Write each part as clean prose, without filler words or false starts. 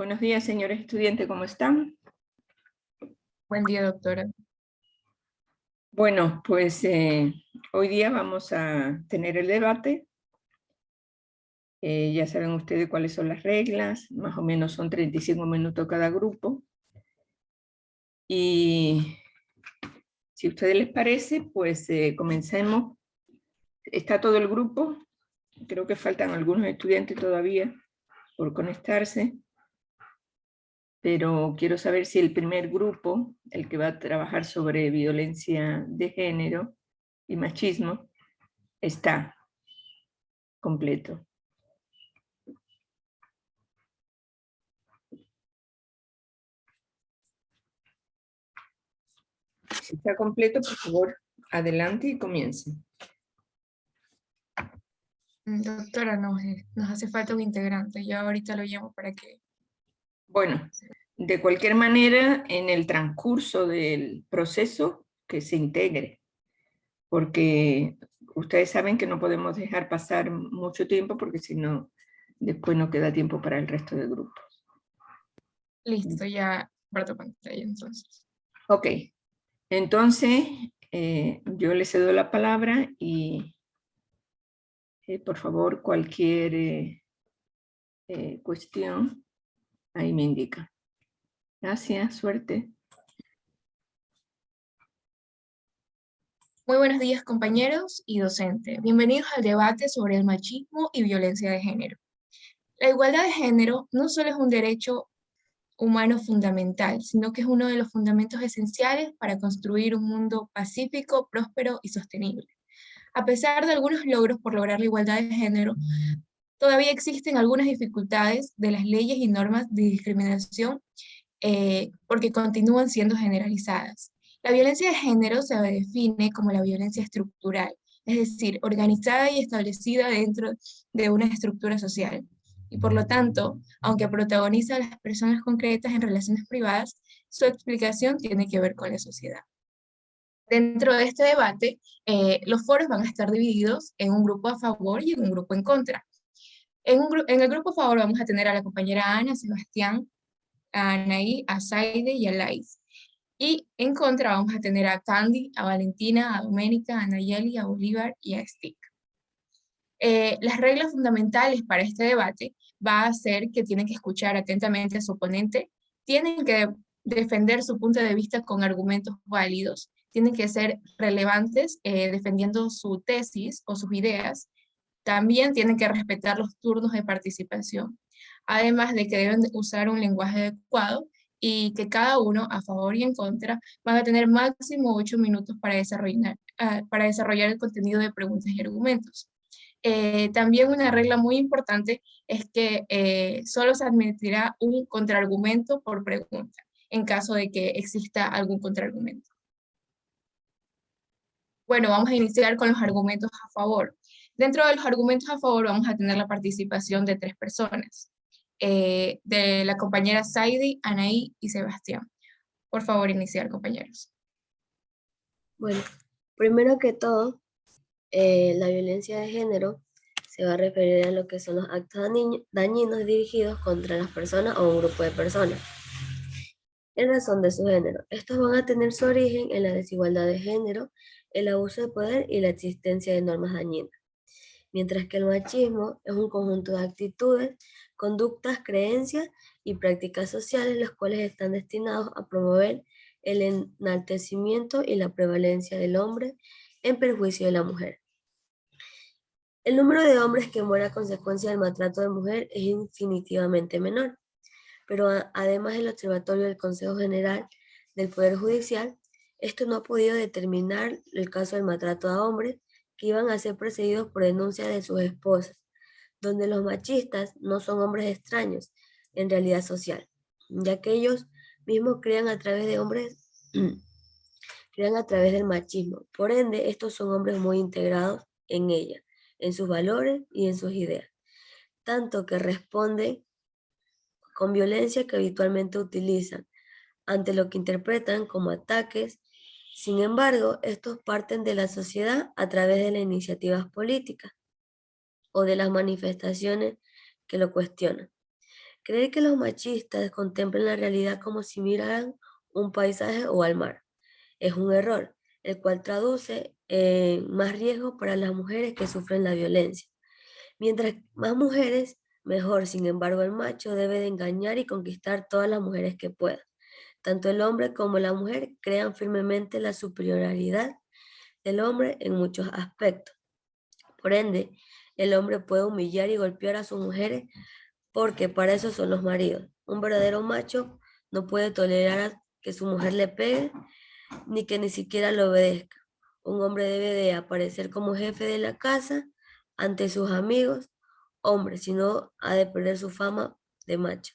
Buenos días, señores estudiantes, ¿cómo están? Buen día, doctora. Bueno, pues hoy día vamos a tener el debate. Ya saben ustedes cuáles son las reglas, más o menos son 35 minutos cada grupo. Y si a ustedes les parece, pues comencemos. Está todo el grupo, creo que faltan algunos estudiantes todavía por conectarse, pero quiero saber si el primer grupo, el que va a trabajar sobre violencia de género y machismo, está completo. Si está completo, por favor, adelante y comience. Doctora, nos hace falta un integrante. Yo ahorita lo llamo para que... Bueno, de cualquier manera, en el transcurso del proceso, que se integre, porque ustedes saben que no podemos dejar pasar mucho tiempo, porque si no, después no queda tiempo para el resto del grupo. Listo, ya comparto pantalla entonces. Ok, entonces yo le cedo la palabra y por favor cualquier cuestión ahí me indica. Gracias, suerte. Muy buenos días, compañeros y docentes. Bienvenidos al debate sobre el machismo y violencia de género. La igualdad de género no solo es un derecho humano fundamental, sino que es uno de los fundamentos esenciales para construir un mundo pacífico, próspero y sostenible. A pesar de algunos logros por lograr la igualdad de género, todavía existen algunas dificultades de las leyes y normas de discriminación porque continúan siendo generalizadas. La violencia de género se define como la violencia estructural, es decir, organizada y establecida dentro de una estructura social. Y por lo tanto, aunque protagoniza a las personas concretas en relaciones privadas, su explicación tiene que ver con la sociedad. Dentro de este debate, los foros van a estar divididos en un grupo a favor y en un grupo en contra. En el grupo a favor vamos a tener a la compañera Ana, Sebastián, a Anaí, a Saide y a Lais. Y en contra vamos a tener a Candy, a Valentina, a Doménica, a Nayeli, a Bolívar y a Stick. Las reglas fundamentales para este debate va a ser que tienen que escuchar atentamente a su oponente, tienen que defender su punto de vista con argumentos válidos, tienen que ser relevantes defendiendo su tesis o sus ideas, también tienen que respetar los turnos de participación, además de que deben usar un lenguaje adecuado y que cada uno, a favor y en contra, van a tener máximo 8 minutos para desarrollar el contenido de preguntas y argumentos. También una regla muy importante es que solo se admitirá un contraargumento por pregunta, en caso de que exista algún contraargumento. Bueno, vamos a iniciar con los argumentos a favor. Dentro de los argumentos a favor vamos a tener la participación de 3 personas, de la compañera Saidi, Anaí y Sebastián. Por favor, iniciar, compañeros. Bueno, primero que todo, la violencia de género se va a referir a lo que son los actos dañinos dirigidos contra las personas o un grupo de personas, en razón de su género. Estos van a tener su origen en la desigualdad de género, el abuso de poder y la existencia de normas dañinas. Mientras que el machismo es un conjunto de actitudes, conductas, creencias y prácticas sociales, los cuales están destinados a promover el enaltecimiento y la prevalencia del hombre en perjuicio de la mujer. El número de hombres que mueren a consecuencia del maltrato de mujer es infinitivamente menor, pero además el Observatorio del Consejo General del Poder Judicial, esto no ha podido determinar el caso del maltrato a hombres que iban a ser precedidos por denuncias de sus esposas, donde los machistas no son hombres extraños en realidad social, ya que ellos mismos crean a través de hombres, crean a través del machismo. Por ende, estos son hombres muy integrados en ella, en sus valores y en sus ideas, tanto que responden con violencia que habitualmente utilizan ante lo que interpretan como ataques. Sin embargo, estos parten de la sociedad a través de las iniciativas políticas o de las manifestaciones que lo cuestionan. Creer que los machistas contemplan la realidad como si miraran un paisaje o al mar es un error, el cual traduce en más riesgo para las mujeres que sufren la violencia. Mientras más mujeres, mejor. Sin embargo, el macho debe de engañar y conquistar todas las mujeres que pueda. Tanto el hombre como la mujer crean firmemente la superioridad del hombre en muchos aspectos. Por ende, el hombre puede humillar y golpear a sus mujeres porque para eso son los maridos. Un verdadero macho no puede tolerar que su mujer le pegue ni que ni siquiera le obedezca. Un hombre debe de aparecer como jefe de la casa ante sus amigos, hombres, si no ha de perder su fama de macho.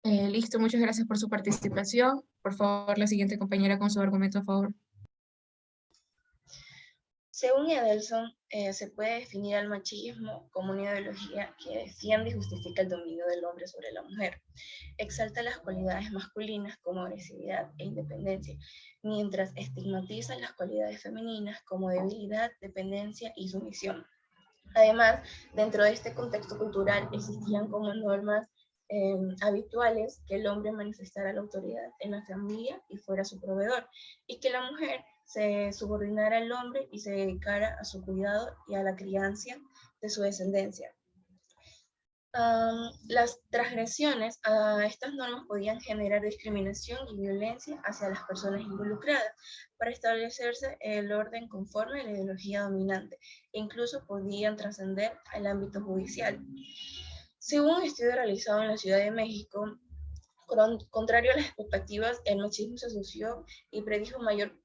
Listo, muchas gracias por su participación. Por favor, la siguiente compañera con su argumento a favor. Según Edelson, se puede definir al machismo como una ideología que defiende y justifica el dominio del hombre sobre la mujer. Exalta las cualidades masculinas como agresividad e independencia, mientras estigmatiza las cualidades femeninas como debilidad, dependencia y sumisión. Además, dentro de este contexto cultural existían como normas habituales que el hombre manifestara la autoridad en la familia y fuera su proveedor, y que la mujer se subordinara al hombre y se dedicara a su cuidado y a la crianza de su descendencia. Las transgresiones a estas normas podían generar discriminación y violencia hacia las personas involucradas para establecerse el orden conforme a la ideología dominante e incluso podían trascender al ámbito judicial. Según un estudio realizado en la Ciudad de México, contrario a las expectativas, el machismo se asoció y predijo mayor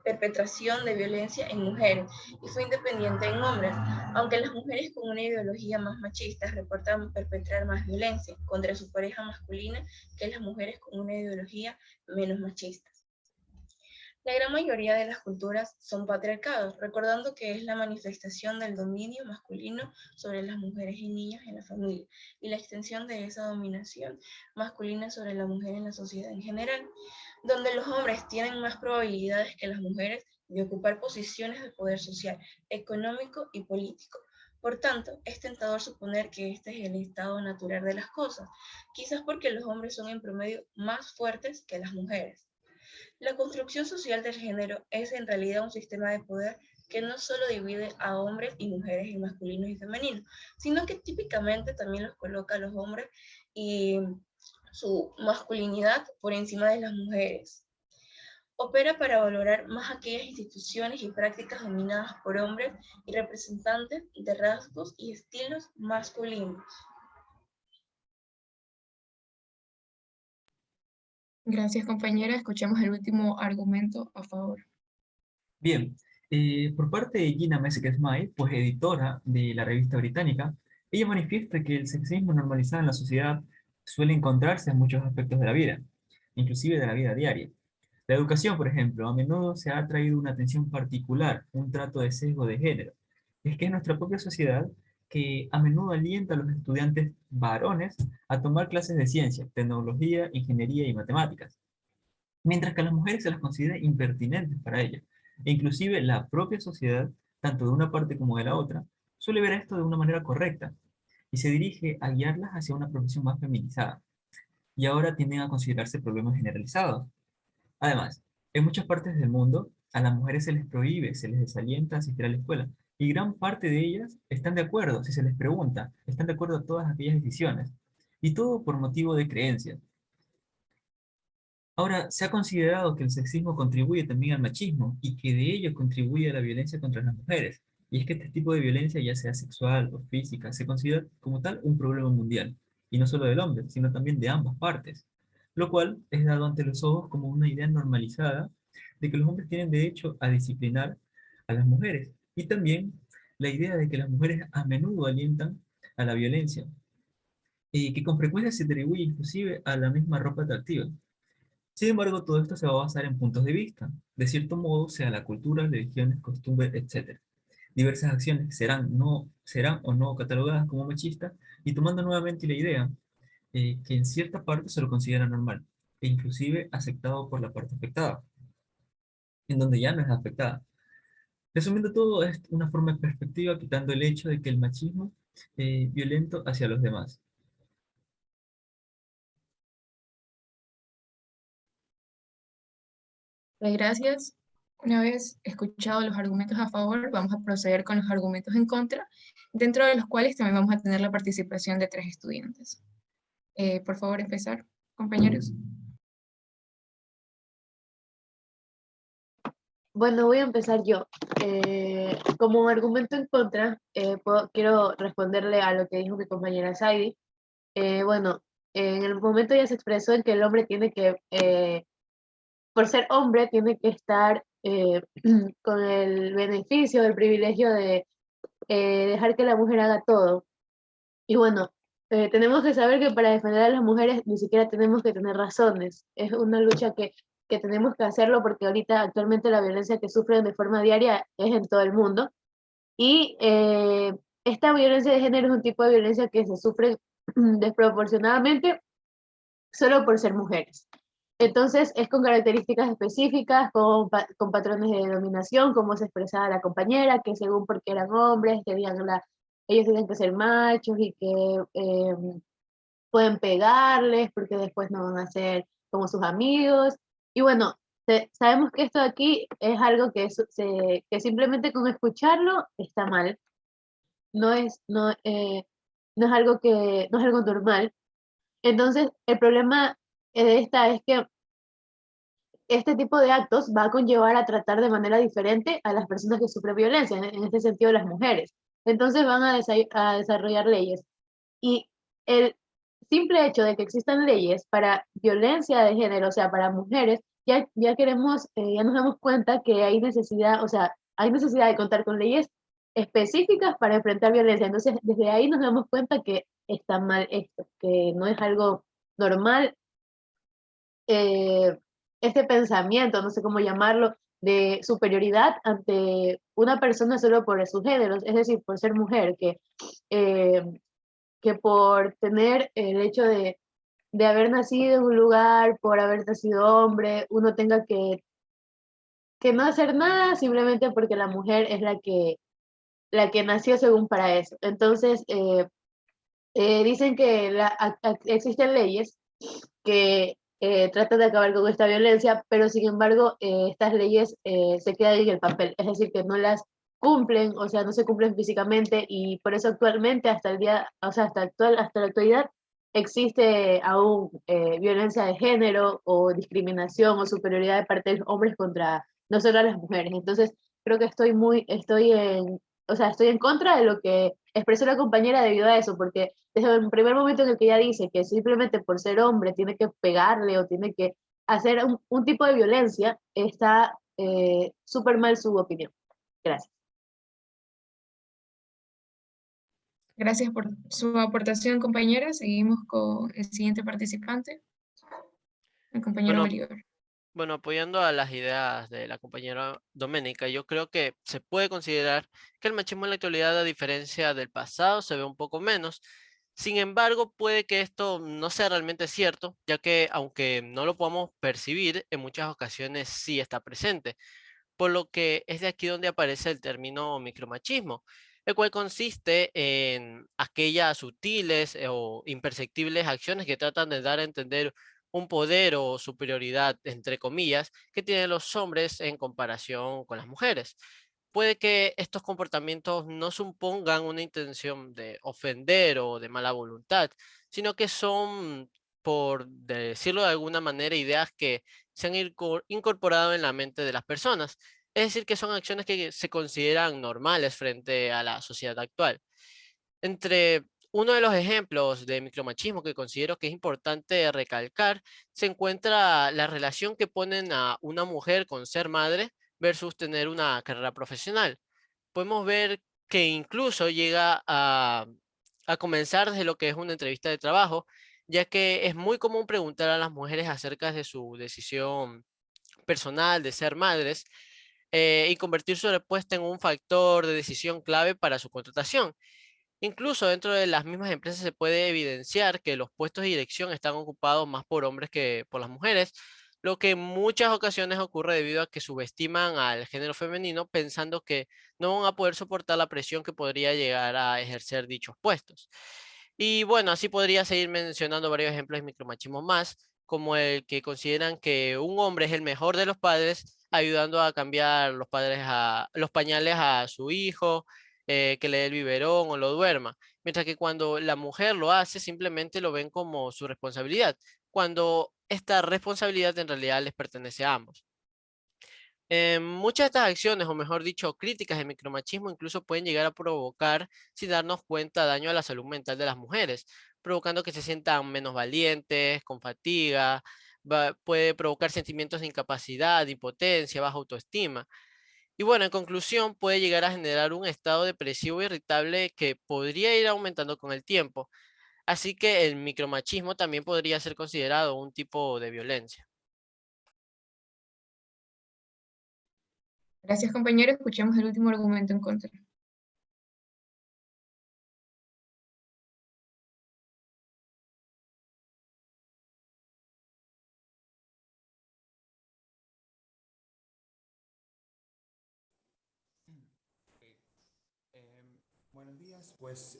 perpetración de violencia en mujeres y fue independiente en hombres, aunque las mujeres con una ideología más machista reportan perpetrar más violencia contra su pareja masculina que las mujeres con una ideología menos machista. La gran mayoría de las culturas son patriarcados, recordando que es la manifestación del dominio masculino sobre las mujeres y niños en la familia y la extensión de esa dominación masculina sobre la mujer en la sociedad en general, donde los hombres tienen más probabilidades que las mujeres de ocupar posiciones de poder social, económico y político. Por tanto, es tentador suponer que este es el estado natural de las cosas, quizás porque los hombres son en promedio más fuertes que las mujeres. La construcción social del género es en realidad un sistema de poder que no solo divide a hombres y mujeres en masculinos y femeninos, sino que típicamente también los coloca a los hombres y su masculinidad por encima de las mujeres. Opera para valorar más aquellas instituciones y prácticas dominadas por hombres y representantes de rasgos y estilos masculinos. Gracias, compañera. Escuchemos el último argumento a favor. Bien, por parte de Gina Messick-Smythe, pues editora de la revista británica, ella manifiesta que el sexismo normalizado en la sociedad suele encontrarse en muchos aspectos de la vida, inclusive de la vida diaria. La educación, por ejemplo, a menudo se ha traído una atención particular, un trato de sesgo de género. Es que es nuestra propia sociedad que a menudo alienta a los estudiantes varones a tomar clases de ciencia, tecnología, ingeniería y matemáticas, mientras que a las mujeres se las considera impertinentes para ellas. E inclusive la propia sociedad, tanto de una parte como de la otra, suele ver esto de una manera correcta y se dirige a guiarlas hacia una profesión más feminizada. Y ahora tienden a considerarse problemas generalizados. Además, en muchas partes del mundo, a las mujeres se les prohíbe, se les desalienta a asistir a la escuela. Y gran parte de ellas están de acuerdo, si se les pregunta, están de acuerdo a todas aquellas decisiones. Y todo por motivo de creencias. Ahora, se ha considerado que el sexismo contribuye también al machismo y que de ello contribuye a la violencia contra las mujeres. Y es que este tipo de violencia, ya sea sexual o física, se considera como tal un problema mundial. Y no solo del hombre, sino también de ambas partes. Lo cual es dado ante los ojos como una idea normalizada de que los hombres tienen derecho a disciplinar a las mujeres. Y también la idea de que las mujeres a menudo alientan a la violencia. Y que con frecuencia se atribuye inclusive a la misma ropa atractiva. Sin embargo, todo esto se va a basar en puntos de vista, de cierto modo, sea la cultura, religiones, costumbres, etc. Diversas acciones serán o no catalogadas como machistas y tomando nuevamente la idea que en cierta parte se lo considera normal e inclusive aceptado por la parte afectada, en donde ya no es afectada. Resumiendo todo, es una forma de perspectiva quitando el hecho de que el machismo violento hacia los demás. Gracias. Una vez escuchados los argumentos a favor, vamos a proceder con los argumentos en contra, dentro de los cuales también vamos a tener la participación de 3 estudiantes. Por favor, empezar, compañeros. Bueno, voy a empezar yo. Como argumento en contra, quiero responderle a lo que dijo mi compañera Saidi. Bueno, en el momento ya se expresó en que el hombre tiene que, por ser hombre, tiene que estar con el beneficio, el privilegio de dejar que la mujer haga todo. Y bueno, tenemos que saber que para defender a las mujeres ni siquiera tenemos que tener razones. Es una lucha que tenemos que hacerlo porque ahorita actualmente la violencia que sufren de forma diaria es en todo el mundo. Y esta violencia de género es un tipo de violencia que se sufre desproporcionadamente solo por ser mujeres. Entonces es con características específicas, con patrones de dominación, como se expresaba la compañera, que según porque eran hombres, ellos tenían que ser machos y que pueden pegarles porque después no van a ser como sus amigos. Y bueno, sabemos que esto de aquí es algo que simplemente con escucharlo está mal. No es, no, no es algo no es algo normal. Entonces, el problema de esta es que este tipo de actos va a conllevar a tratar de manera diferente a las personas que sufren violencia, en este sentido las mujeres. Entonces van a desarrollar leyes. Y el simple hecho de que existan leyes para violencia de género, o sea, para mujeres, ya queremos, ya nos damos cuenta que hay necesidad, o sea, hay necesidad de contar con leyes específicas para enfrentar violencia. Entonces, desde ahí nos damos cuenta que está mal esto, que no es algo normal eh, este pensamiento, no sé cómo llamarlo, de superioridad ante una persona solo por su género, es decir, por ser mujer, eh, que por tener el hecho de haber nacido en un lugar, por haber nacido hombre, uno tenga que no hacer nada simplemente porque la mujer es la que nació según para eso. Entonces, dicen que existen leyes que tratan de acabar con esta violencia, pero sin embargo estas leyes se quedan en el papel, es decir, que no las cumplen, o sea, no se cumplen físicamente y por eso actualmente hasta el día, o sea, hasta la actualidad existe aún violencia de género o discriminación o superioridad de parte de los hombres contra nosotras las mujeres. Entonces, creo que o sea, estoy en contra de lo que expresó la compañera debido a eso, porque desde el primer momento en el que ella dice que simplemente por ser hombre tiene que pegarle o tiene que hacer un tipo de violencia, está súper mal su opinión. Gracias. Gracias por su aportación, compañera. Seguimos con el siguiente participante, el compañero Bueno, Bolívar. bueno, apoyando a las ideas de la compañera Doménica, yo creo que se puede considerar que el machismo en la actualidad, a diferencia del pasado, se ve un poco menos. Sin embargo, puede que esto no sea realmente cierto, ya que aunque no lo podamos percibir, en muchas ocasiones sí está presente, por lo que es de aquí donde aparece el término micromachismo, el cual consiste en aquellas sutiles o imperceptibles acciones que tratan de dar a entender un poder o superioridad, entre comillas, que tienen los hombres en comparación con las mujeres. Puede que estos comportamientos no supongan una intención de ofender o de mala voluntad, sino que son, por decirlo de alguna manera, ideas que se han incorporado en la mente de las personas. Es decir, que son acciones que se consideran normales frente a la sociedad actual. Entre uno de los ejemplos de micromachismo que considero que es importante recalcar, se encuentra la relación que ponen a una mujer con ser madre versus tener una carrera profesional. Podemos ver que incluso llega a comenzar desde lo que es una entrevista de trabajo, ya que es muy común preguntar a las mujeres acerca de su decisión personal de ser madres y convertir su respuesta en un factor de decisión clave para su contratación. Incluso dentro de las mismas empresas se puede evidenciar que los puestos de dirección están ocupados más por hombres que por las mujeres, lo que en muchas ocasiones ocurre debido a que subestiman al género femenino pensando que no van a poder soportar la presión que podría llegar a ejercer dichos puestos. Y bueno, así podría seguir mencionando varios ejemplos de micromachismo más, como el que consideran que un hombre es el mejor de los padres, ayudando a cambiar los pañales a su hijo, que le dé el biberón o lo duerma. Mientras que cuando la mujer lo hace, simplemente lo ven como su responsabilidad, cuando esta responsabilidad en realidad les pertenece a ambos. Muchas de estas acciones, o mejor dicho, críticas de micromachismo, incluso pueden llegar a provocar, sin darnos cuenta, daño a la salud mental de las mujeres, provocando que se sientan menos valientes, con fatiga, puede provocar sentimientos de incapacidad, de impotencia, baja autoestima. Y bueno, en conclusión, puede llegar a generar un estado depresivo e irritable que podría ir aumentando con el tiempo. Así que el micromachismo también podría ser considerado un tipo de violencia. Gracias, compañero. Escuchemos el último argumento en contra. Buenos días, pues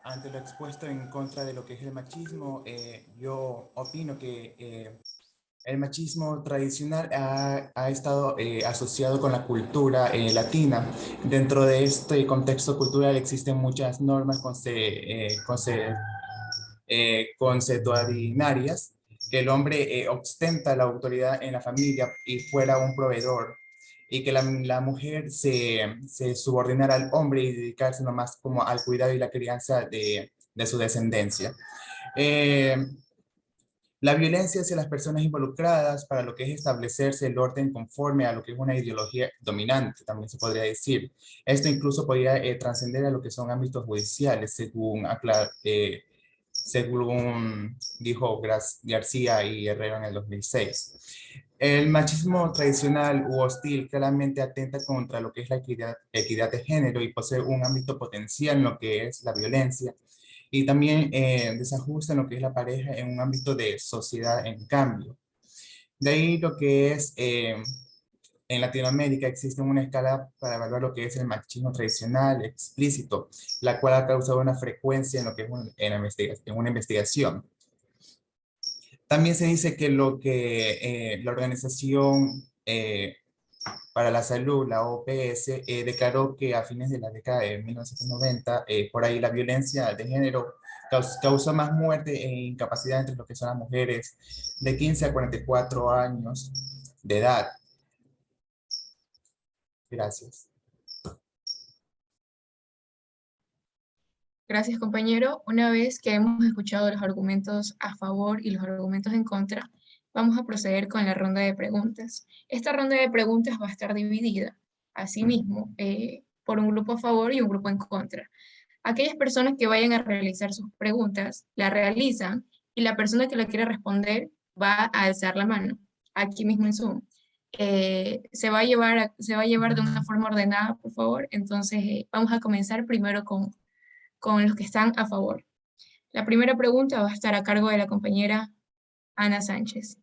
ante lo expuesto en contra de lo que es el machismo, yo opino que el machismo tradicional ha estado asociado con la cultura latina. Dentro de este contexto cultural existen muchas normas consuetudinarias, que el hombre ostenta la autoridad en la familia y fuera un proveedor, y que la mujer se subordinara al hombre y dedicarse nomás como al cuidado y la crianza de su descendencia. Eh, la violencia hacia las personas involucradas para lo que es establecerse el orden conforme a lo que es una ideología dominante, también se podría decir. Esto incluso podría trascender a lo que son ámbitos judiciales, según dijo García y Herrera en el 2006. El machismo tradicional u hostil claramente atenta contra lo que es la equidad de género y posee un ámbito potencial en lo que es la violencia, y también desajusta en lo que es la pareja en un ámbito de sociedad en cambio. De ahí lo que es, en Latinoamérica existe una escala para evaluar lo que es el machismo tradicional explícito, la cual ha causado una frecuencia en lo que es en una investigación. También se dice que lo que la Organización para la Salud, la OPS, declaró que a fines de la década de 1990, por ahí la violencia de género causó más muerte e incapacidad entre lo que son las mujeres de 15 a 44 años de edad. Gracias. Gracias, compañero. Una vez que hemos escuchado los argumentos a favor y los argumentos en contra, vamos a proceder con la ronda de preguntas. Esta ronda de preguntas va a estar dividida, asimismo, por un grupo a favor y un grupo en contra. Aquellas personas que vayan a realizar sus preguntas, la realizan y la persona que la quiere responder va a alzar la mano, aquí mismo en Zoom. Se va a llevar de una forma ordenada, por favor. Entonces, vamos a comenzar primero con los que están a favor. La primera pregunta va a estar a cargo de la compañera Ana Sánchez.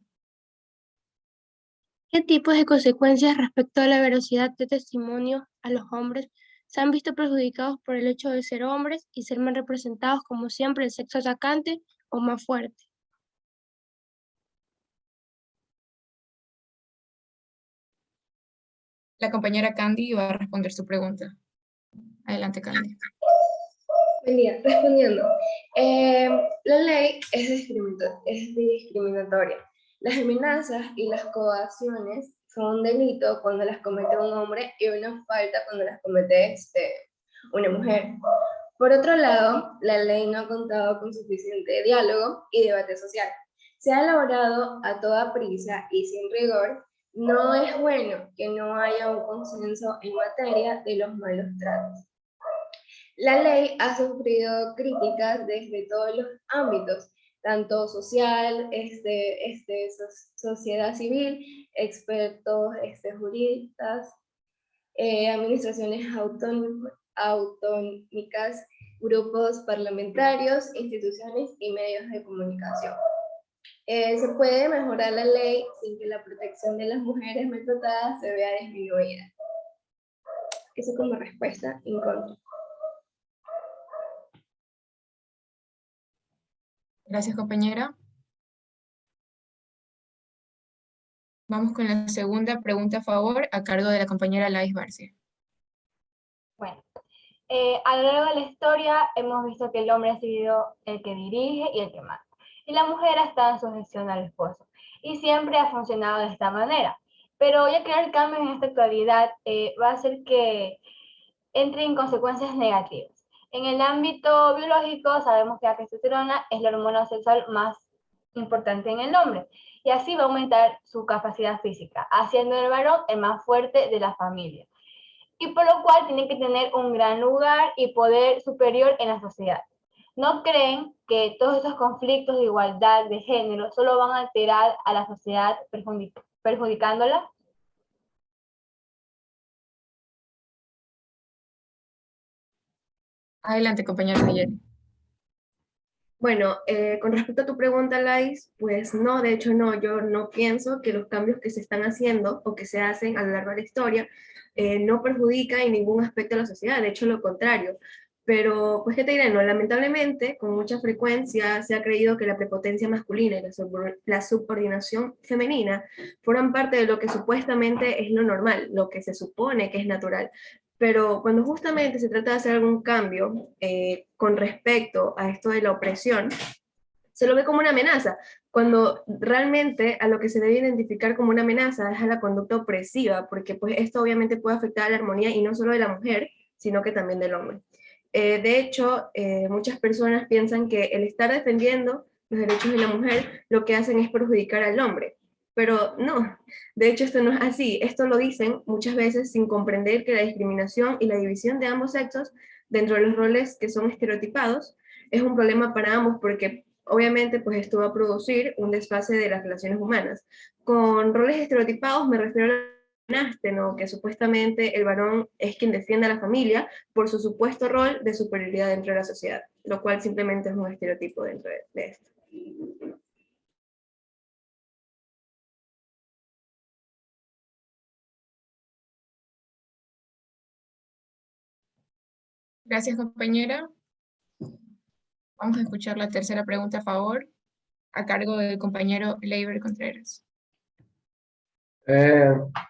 ¿Qué tipos de consecuencias respecto a la veracidad de testimonios a los hombres se han visto perjudicados por el hecho de ser hombres y ser más representados como siempre el sexo atacante o más fuerte? La compañera Candy va a responder su pregunta. Adelante, Candy. Buen día, respondiendo. La ley es discriminatoria. Las amenazas y las coacciones son un delito cuando las comete un hombre y una falta cuando las comete una mujer. Por otro lado, la ley no ha contado con suficiente diálogo y debate social. Se ha elaborado a toda prisa y sin rigor. No es bueno que no haya un consenso en materia de los malos tratos. La ley ha sufrido críticas desde todos los ámbitos, tanto social, sociedad civil, expertos, juristas, administraciones autonómicas grupos parlamentarios, instituciones y medios de comunicación. Se puede mejorar la ley sin que la protección de las mujeres maltratadas se vea disminuida. Eso como respuesta en contra. Gracias, compañera. Vamos con la segunda pregunta a favor, a cargo de la compañera Lais Barcia. Bueno, a lo largo de la historia hemos visto que el hombre ha sido el que dirige y el que manda, y la mujer está en sujeción al esposo, y siempre ha funcionado de esta manera. Pero ya que el cambio en esta actualidad va a hacer que entre en consecuencias negativas. En el ámbito biológico sabemos que la testosterona es la hormona sexual más importante en el hombre, y así va a aumentar su capacidad física, haciendo el varón el más fuerte de la familia, y por lo cual tiene que tener un gran lugar y poder superior en la sociedad. ¿No creen que todos estos conflictos de igualdad de género solo van a alterar a la sociedad perjudicándola? Adelante, compañera Miguel. Bueno, con respecto a tu pregunta, Lais, pues no, de hecho no, yo no pienso que los cambios que se están haciendo o que se hacen a lo largo de la historia no perjudican en ningún aspecto de la sociedad, de hecho lo contrario. Pero, pues, ¿qué te diré? No, lamentablemente, con mucha frecuencia se ha creído que la prepotencia masculina y la subordinación femenina forman parte de lo que supuestamente es lo normal, lo que se supone que es natural. Pero cuando justamente se trata de hacer algún cambio con respecto a esto de la opresión, se lo ve como una amenaza, cuando realmente a lo que se debe identificar como una amenaza es a la conducta opresiva, porque pues esto obviamente puede afectar a la armonía y no solo de la mujer, sino que también del hombre. De hecho, muchas personas piensan que el estar defendiendo los derechos de la mujer lo que hacen es perjudicar al hombre, pero no, de hecho esto no es así, esto lo dicen muchas veces sin comprender que la discriminación y la división de ambos sexos dentro de los roles que son estereotipados es un problema para ambos porque obviamente pues esto va a producir un desfase de las relaciones humanas. Con roles estereotipados me refiero a ¿no? Que supuestamente el varón es quien defiende a la familia por su supuesto rol de superioridad dentro de la sociedad, lo cual simplemente es un estereotipo dentro de esto. Gracias, compañera. Vamos a escuchar la tercera pregunta a favor, a cargo del compañero Leiber Contreras.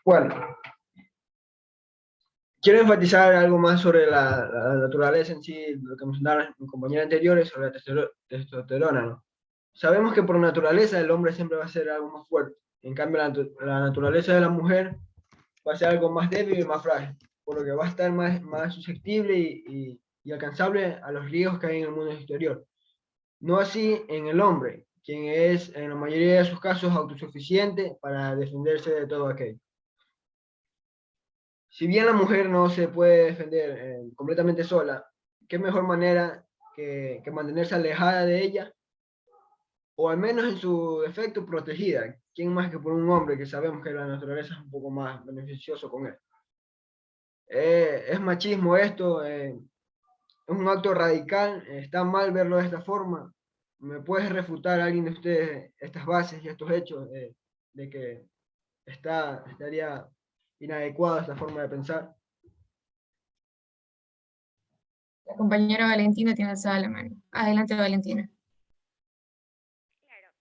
Bueno, quiero enfatizar algo más sobre la naturaleza en sí, lo que mencionaron mis compañeros anteriores sobre la testosterona, ¿no? Sabemos que por naturaleza el hombre siempre va a ser algo más fuerte, en cambio la naturaleza de la mujer va a ser algo más débil y más frágil, por lo que va a estar más susceptible y alcanzable a los riesgos que hay en el mundo exterior. No así en el hombre, quien es en la mayoría de sus casos autosuficiente para defenderse de todo aquello. Si bien la mujer no se puede defender completamente sola, ¿qué mejor manera que mantenerse alejada de ella? O al menos en su defecto protegida. ¿Quién más que por un hombre que sabemos que la naturaleza es un poco más beneficioso con él? Es machismo esto, es un acto radical, está mal verlo de esta forma. ¿Me puedes refutar a alguien de ustedes estas bases y estos hechos de que estaría inadecuada esta forma de pensar? La compañera Valentina tiene alzada la mano. Adelante, Valentina. Claro,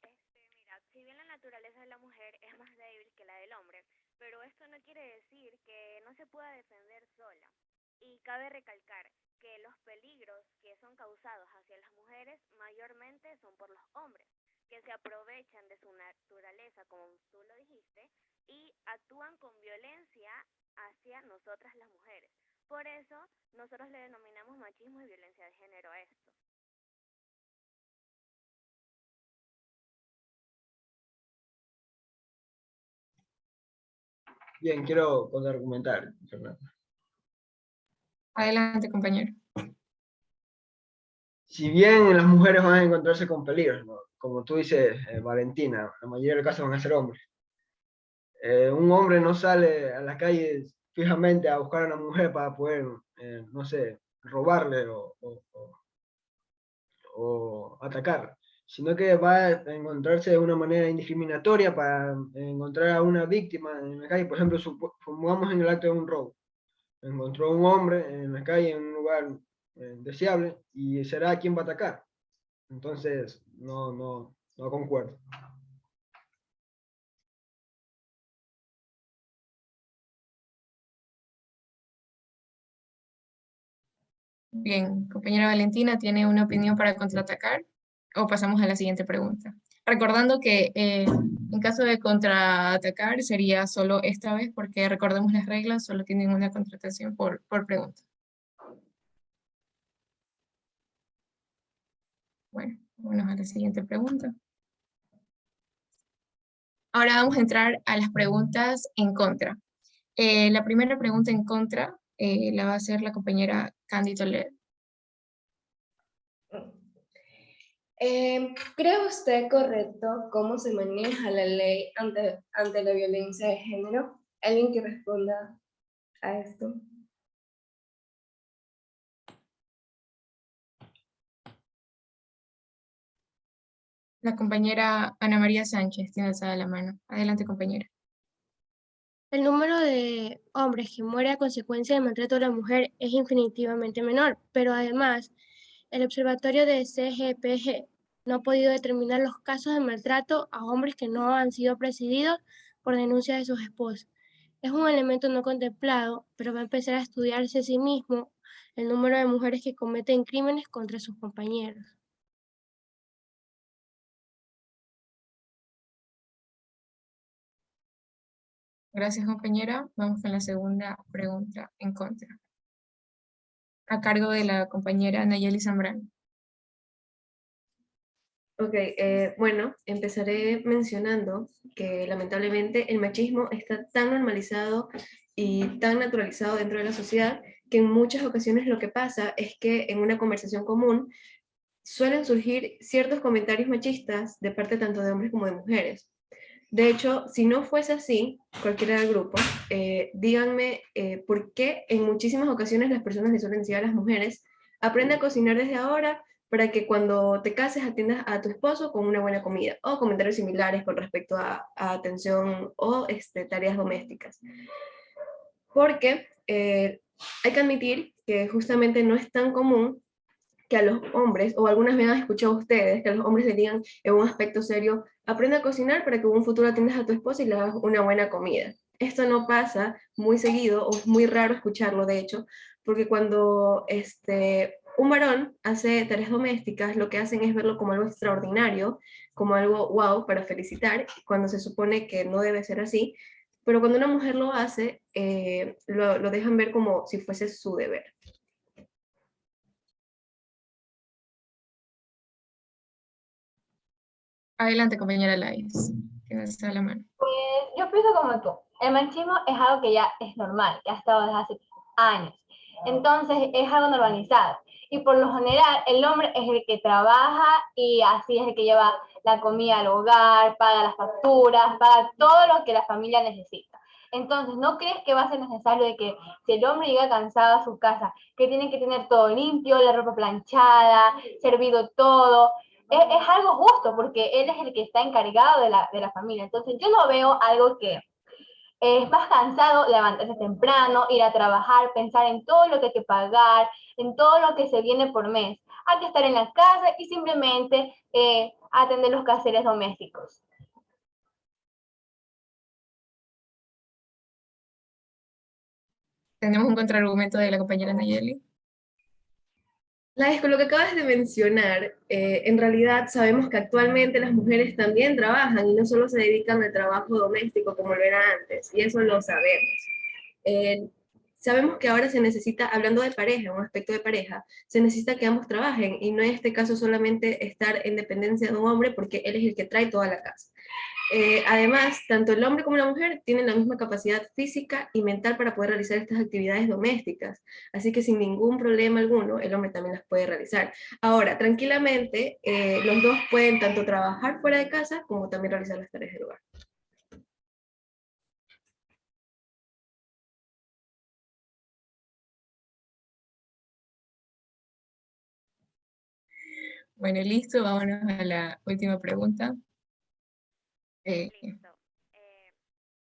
mira, si bien la naturaleza de la mujer es más débil que la del hombre, pero esto no quiere decir que no se pueda defender sola. Y cabe recalcar que los peligros que son causados hacia las mujeres mayormente son por los hombres, que se aprovechan de su naturaleza, como tú lo dijiste, y actúan con violencia hacia nosotras las mujeres. Por eso, nosotros le denominamos machismo y violencia de género a esto. Bien, quiero contraargumentar, Fernando. Adelante, compañero. Si bien las mujeres van a encontrarse con peligros, ¿no? Como tú dices, Valentina, la mayoría de los casos van a ser hombres. Un hombre no sale a la calle fijamente a buscar a una mujer para poder, no sé, robarle o atacar, sino que va a encontrarse de una manera indiscriminatoria para encontrar a una víctima en la calle. Por ejemplo, supongamos en el acto de un robo, encontró a un hombre en la calle, en un lugar deseable, y será quien va a atacar. Entonces, no concuerdo. Bien, compañera Valentina, ¿tiene una opinión para contraatacar? ¿O pasamos a la siguiente pregunta? Recordando que en caso de contraatacar sería solo esta vez, porque recordemos las reglas, solo tienen una contratación por pregunta. Bueno, vámonos a la siguiente pregunta. Ahora vamos a entrar a las preguntas en contra. La primera pregunta en contra la va a hacer la compañera Candy Toledo. ¿Cree usted correcto cómo se maneja la ley ante la violencia de género? ¿Alguien que responda a esto? La compañera Ana María Sánchez tiene alzada la mano. Adelante, compañera. El número de hombres que muere a consecuencia del maltrato a la mujer es infinitivamente menor, pero además, el Observatorio de CGPG no ha podido determinar los casos de maltrato a hombres que no han sido presididos por denuncia de sus esposas. Es un elemento no contemplado, pero va a empezar a estudiarse a sí mismo el número de mujeres que cometen crímenes contra sus compañeros. Gracias, compañera. Vamos con la segunda pregunta en contra, a cargo de la compañera Nayeli Zambrano. Ok, bueno, empezaré mencionando que lamentablemente el machismo está tan normalizado y tan naturalizado dentro de la sociedad que en muchas ocasiones lo que pasa es que en una conversación común suelen surgir ciertos comentarios machistas de parte tanto de hombres como de mujeres. De hecho, si no fuese así, cualquiera del grupo, díganme por qué en muchísimas ocasiones las personas le suelen decir a las mujeres, aprende a cocinar desde ahora para que cuando te cases atiendas a tu esposo con una buena comida, o comentarios similares con respecto a atención o tareas domésticas. Porque hay que admitir que justamente no es tan común que a los hombres, o algunas veces han escuchado ustedes, que a los hombres le digan en un aspecto serio, aprende a cocinar para que en un futuro atiendas a tu esposa y le hagas una buena comida. Esto no pasa muy seguido, o es muy raro escucharlo, de hecho, porque cuando un varón hace tareas domésticas, lo que hacen es verlo como algo extraordinario, como algo wow para felicitar, cuando se supone que no debe ser así, pero cuando una mujer lo hace, lo dejan ver como si fuese su deber. Adelante, compañera Lais, que nos está la mano. Pues yo pienso como tú. El machismo es algo que ya es normal, que ha estado desde hace años. Entonces es algo normalizado. Y por lo general el hombre es el que trabaja y así es el que lleva la comida al hogar, paga las facturas, paga todo lo que la familia necesita. Entonces, ¿no crees que va a ser necesario de que si el hombre llega cansado a su casa, que tiene que tener todo limpio, la ropa planchada, servido todo? Es algo justo porque él es el que está encargado de la familia. Entonces yo no veo algo que es más cansado levantarse temprano, ir a trabajar, pensar en todo lo que hay que pagar, en todo lo que se viene por mes. Hay que estar en la casa y simplemente atender los quehaceres domésticos. Tenemos un contraargumento de la compañera Nayeli. Con lo que acabas de mencionar, en realidad sabemos que actualmente las mujeres también trabajan y no solo se dedican al trabajo doméstico como lo era antes, y eso lo sabemos. Sabemos que ahora se necesita, hablando de pareja, un aspecto de pareja, se necesita que ambos trabajen y no en este caso solamente estar en dependencia de un hombre porque él es el que trae toda la casa. Además, tanto el hombre como la mujer tienen la misma capacidad física y mental para poder realizar estas actividades domésticas, así que sin ningún problema alguno, el hombre también las puede realizar. Ahora, tranquilamente, los dos pueden tanto trabajar fuera de casa como también realizar las tareas del hogar. Bueno, listo, vámonos a la última pregunta. Listo.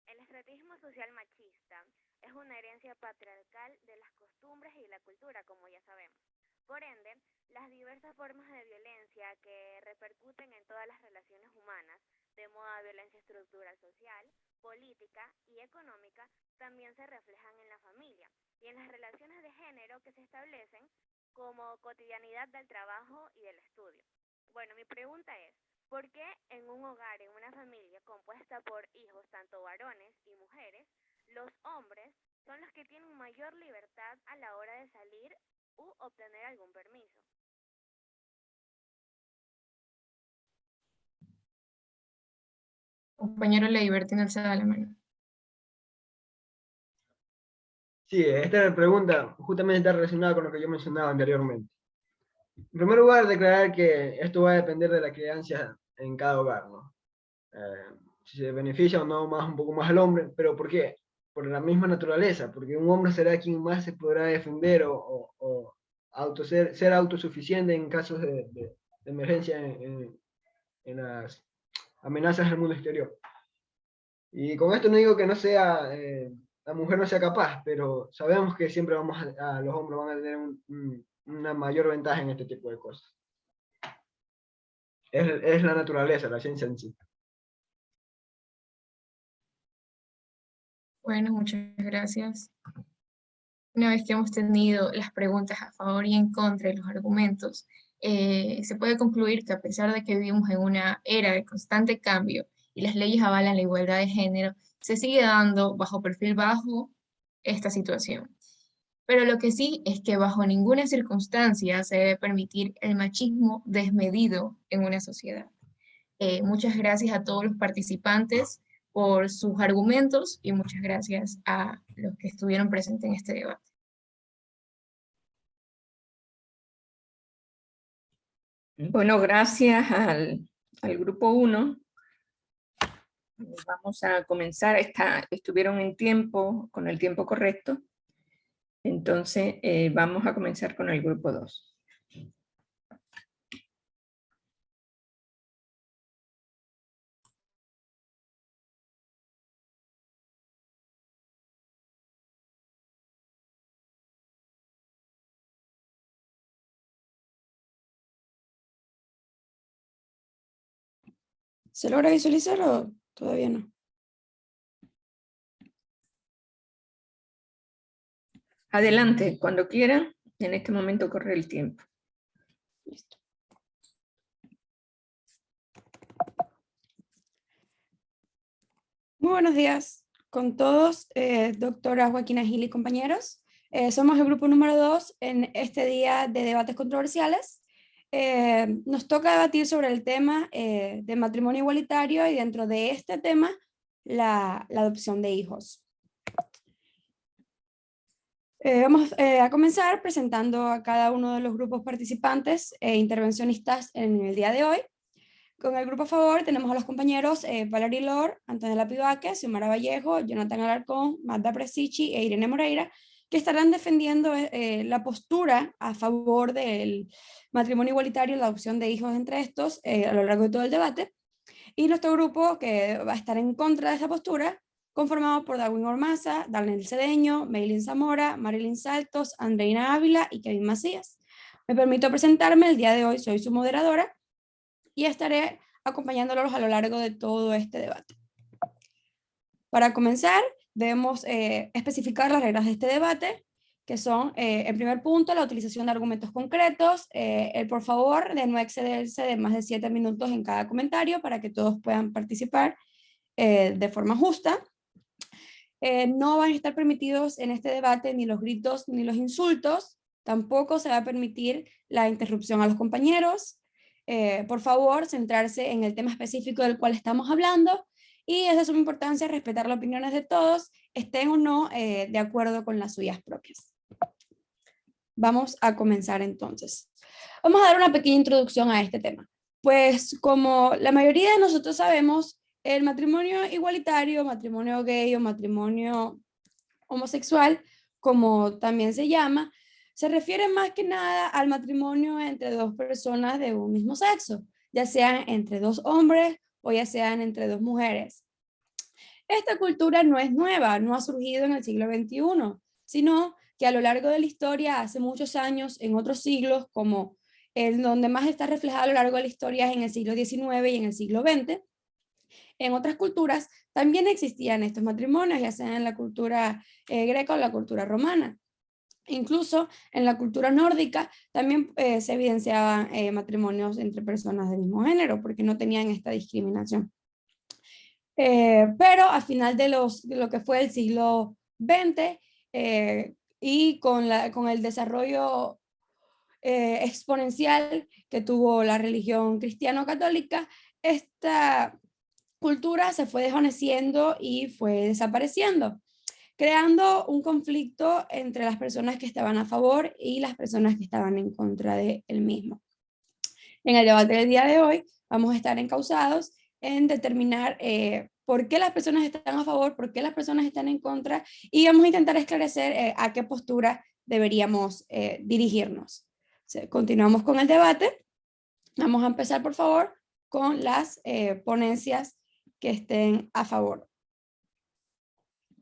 El estrategismo social machista es una herencia patriarcal de las costumbres y la cultura, como ya sabemos. Por ende, las diversas formas de violencia que repercuten en todas las relaciones humanas, de modo a violencia estructural social, política y económica, también se reflejan en la familia y en las relaciones de género que se establecen como cotidianidad del trabajo y del estudio. Bueno, mi pregunta es, ¿por qué en un hogar, en una familia compuesta por hijos, tanto varones y mujeres, los hombres son los que tienen mayor libertad a la hora de salir u obtener algún permiso? Compañero Leiber, tiene alzada la mano. Sí, esta pregunta justamente está relacionada con lo que yo mencionaba anteriormente. En primer lugar, declarar que esto va a depender de la crianza en cada hogar, ¿no? Si se beneficia o no más, un poco más al hombre, pero ¿por qué? Por la misma naturaleza, porque un hombre será quien más se podrá defender o ser autosuficiente en casos de emergencia en las amenazas del mundo exterior. Y con esto no digo que no sea, la mujer no sea capaz, pero sabemos que siempre los hombres van a tener una mayor ventaja en este tipo de cosas. Es la naturaleza, la ciencia en sí. Bueno, muchas gracias. Una vez que hemos tenido las preguntas a favor y en contra y los argumentos, se puede concluir que a pesar de que vivimos en una era de constante cambio y las leyes avalan la igualdad de género, se sigue dando bajo perfil bajo esta situación. Pero lo que sí es que bajo ninguna circunstancia se debe permitir el machismo desmedido en una sociedad. Muchas gracias a todos los participantes por sus argumentos y muchas gracias a los que estuvieron presentes en este debate. Bueno, gracias al grupo 1. Vamos a comenzar. Estuvieron en tiempo, con el tiempo correcto. Entonces, vamos a comenzar con el grupo 2. ¿Se logra visualizar o todavía no? Adelante, cuando quieran. En este momento corre el tiempo. Listo. Muy buenos días con todos, doctora Joaquina Gil y compañeros. Somos el grupo número 2 en este día de debates controversiales. Nos toca debatir sobre el tema de matrimonio igualitario y dentro de este tema la adopción de hijos. Vamos a comenzar presentando a cada uno de los grupos participantes e intervencionistas en el día de hoy. Con el grupo a favor tenemos a los compañeros Valerie Lor, Antonella Pivaque, Xiomara Vallejo, Jonathan Alarcón, Magda Presichi e Irene Moreira, que estarán defendiendo la postura a favor del matrimonio igualitario y la adopción de hijos entre estos a lo largo de todo el debate. Y nuestro grupo, que va a estar en contra de esa postura, conformado por Darwin Ormaza, Daniel Cedeño, Meilin Zamora, Marilyn Saltos, Andreina Ávila y Kevin Macías. Me permito presentarme, el día de hoy soy su moderadora y estaré acompañándolos a lo largo de todo este debate. Para comenzar, debemos especificar las reglas de este debate, que son, en primer punto, la utilización de argumentos concretos, el por favor de no excederse de más de 7 minutos en cada comentario para que todos puedan participar de forma justa. No van a estar permitidos en este debate ni los gritos ni los insultos, tampoco se va a permitir la interrupción a los compañeros. Por favor, centrarse en el tema específico del cual estamos hablando y es de suma importancia respetar las opiniones de todos, estén o no de acuerdo con las suyas propias. Vamos a comenzar entonces. Vamos a dar una pequeña introducción a este tema. Pues como la mayoría de nosotros sabemos, el matrimonio igualitario, matrimonio gay o matrimonio homosexual, como también se llama, se refiere más que nada al matrimonio entre dos personas de un mismo sexo, ya sean entre dos hombres o ya sean entre dos mujeres. Esta cultura no es nueva, no ha surgido en el siglo XXI, sino que a lo largo de la historia, hace muchos años, en otros siglos, como el donde más está reflejado a lo largo de la historia es en el siglo XIX y en el siglo XX, en otras culturas también existían estos matrimonios, ya sea en la cultura greca o la cultura romana. Incluso en la cultura nórdica también se evidenciaban matrimonios entre personas del mismo género, porque no tenían esta discriminación. Pero al final de lo que fue el siglo XX y con el desarrollo exponencial que tuvo la religión cristiano-católica, esta cultura se fue desvaneciendo y fue desapareciendo, creando un conflicto entre las personas que estaban a favor y las personas que estaban en contra de él mismo. En el debate del día de hoy vamos a estar encausados en determinar por qué las personas están a favor, por qué las personas están en contra, y vamos a intentar esclarecer a qué postura deberíamos dirigirnos. Continuamos con el debate. Vamos a empezar, por favor, con las ponencias que estén a favor.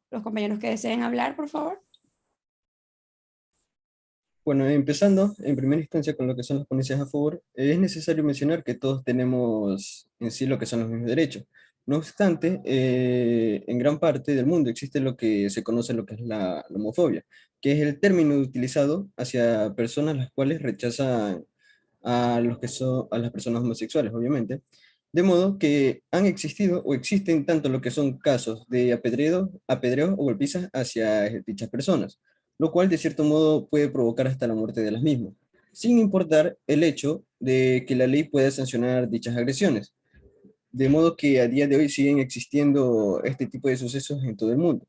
Los compañeros que deseen hablar, por favor. Bueno, empezando en primera instancia con lo que son las ponencias a favor, es necesario mencionar que todos tenemos en sí lo que son los mismos derechos. No obstante, en gran parte del mundo existe lo que se conoce lo que es la homofobia, que es el término utilizado hacia personas las cuales rechazan a a las personas homosexuales, obviamente. De modo que han existido o existen tanto lo que son casos de apedreo o golpizas hacia dichas personas, lo cual de cierto modo puede provocar hasta la muerte de las mismas, sin importar el hecho de que la ley pueda sancionar dichas agresiones. De modo que a día de hoy siguen existiendo este tipo de sucesos en todo el mundo.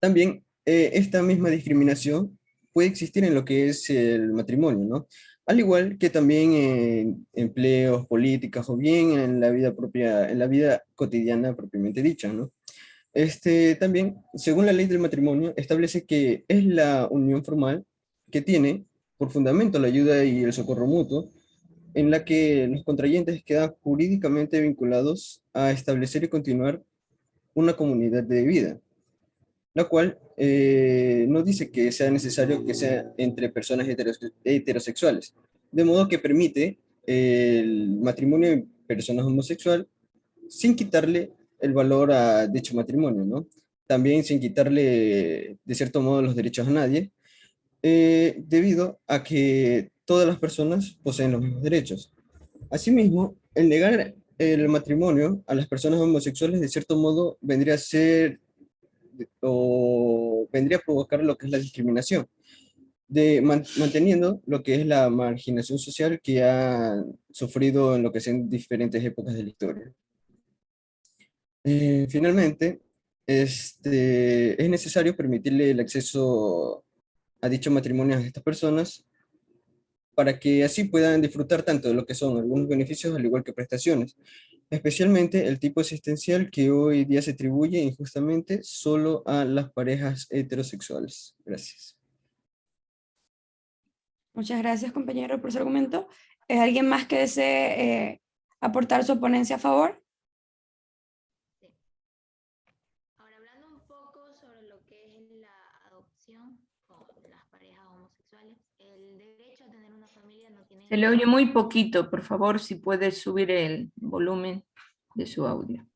También esta misma discriminación puede existir en lo que es el matrimonio, ¿no? Al igual que también en empleos, políticas o bien en la vida propia, en la vida cotidiana propiamente dicha, ¿no? También, según la ley del matrimonio, establece que es la unión formal que tiene por fundamento la ayuda y el socorro mutuo, en la que los contrayentes quedan jurídicamente vinculados a establecer y continuar una comunidad de vida, la cual no dice que sea necesario que sea entre personas heterosexuales, de modo que permite el matrimonio en personas homosexuales sin quitarle el valor a dicho matrimonio, ¿no? También sin quitarle, de cierto modo, los derechos a nadie, debido a que todas las personas poseen los mismos derechos. Asimismo, el negar el matrimonio a las personas homosexuales, de cierto modo, vendría a ser o vendría a provocar lo que es la discriminación, manteniendo lo que es la marginación social que ha sufrido en lo que sean diferentes épocas de la historia. Finalmente, es necesario permitirle el acceso a dicho matrimonio a estas personas para que así puedan disfrutar tanto de lo que son algunos beneficios al igual que prestaciones, especialmente el tipo asistencial que hoy día se atribuye injustamente solo a las parejas heterosexuales. Gracias. Muchas gracias, compañero, por su argumento. ¿Es alguien más que desee aportar su ponencia a favor? Ahora, hablando un poco sobre lo que es la adopción con las parejas homosexuales, el derecho a tener una familia no tiene... Se le oye muy poquito, por favor, si puede subir el volumen de su audio.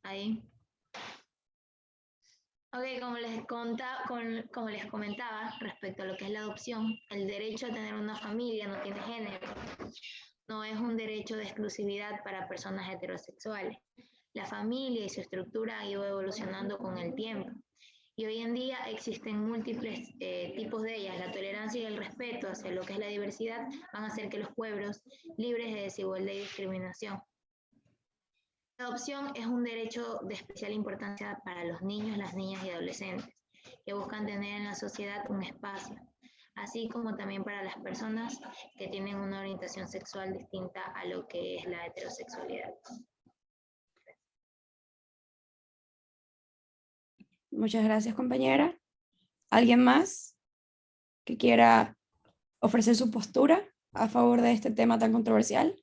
Ahí. Ok, como les comentaba respecto a lo que es la adopción, el derecho a tener una familia no tiene género. No es un derecho de exclusividad para personas heterosexuales. La familia y su estructura ha ido evolucionando con el tiempo. Y hoy en día existen múltiples tipos de ellas. La tolerancia y el respeto hacia lo que es la diversidad van a hacer que los pueblos libres de desigualdad y discriminación. La adopción es un derecho de especial importancia para los niños, las niñas y adolescentes que buscan tener en la sociedad un espacio, así como también para las personas que tienen una orientación sexual distinta a lo que es la heterosexualidad. Muchas gracias, compañera. ¿Alguien más que quiera ofrecer su postura a favor de este tema tan controversial?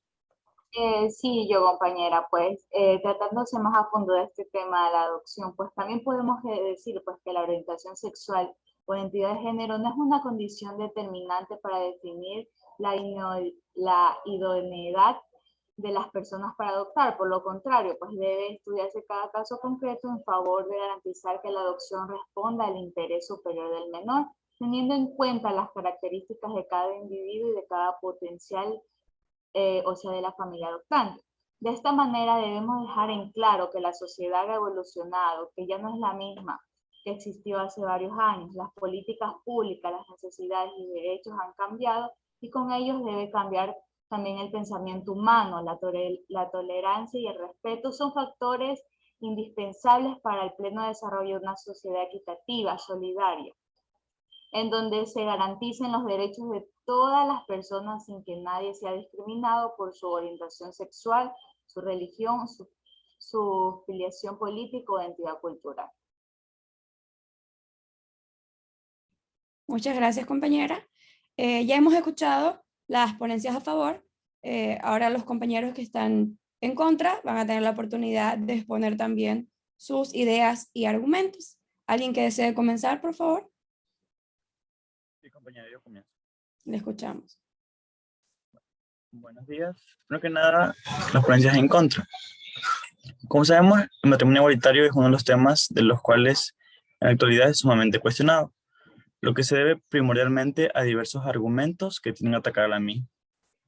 Sí, yo compañera, pues tratándose más a fondo de este tema de la adopción, pues también podemos decir pues que la orientación sexual o identidad de género no es una condición determinante para definir la idoneidad de las personas para adoptar. Por lo contrario, pues debe estudiarse cada caso concreto en favor de garantizar que la adopción responda al interés superior del menor, teniendo en cuenta las características de cada individuo y de cada potencial, o sea, de la familia adoptante. De esta manera debemos dejar en claro que la sociedad ha evolucionado, que ya no es la misma que existió hace varios años. Las políticas públicas, las necesidades y derechos han cambiado y con ellos debe cambiar también el pensamiento humano. La tolerancia y el respeto son factores indispensables para el pleno desarrollo de una sociedad equitativa, solidaria, en donde se garanticen los derechos de todas las personas sin que nadie sea discriminado por su orientación sexual, su religión, su filiación política o identidad cultural. Muchas gracias, compañera. Ya hemos escuchado las ponencias a favor. Ahora los compañeros que están en contra van a tener la oportunidad de exponer también sus ideas y argumentos. ¿Alguien que desee comenzar, por favor? Sí, compañero, yo comienzo. Le escuchamos. Buenos días. Primero que nada, las ponencias en contra. Como sabemos, el matrimonio igualitario es uno de los temas de los cuales en la actualidad es sumamente cuestionado, lo que se debe primordialmente a diversos argumentos que tienen que atacar a la misma,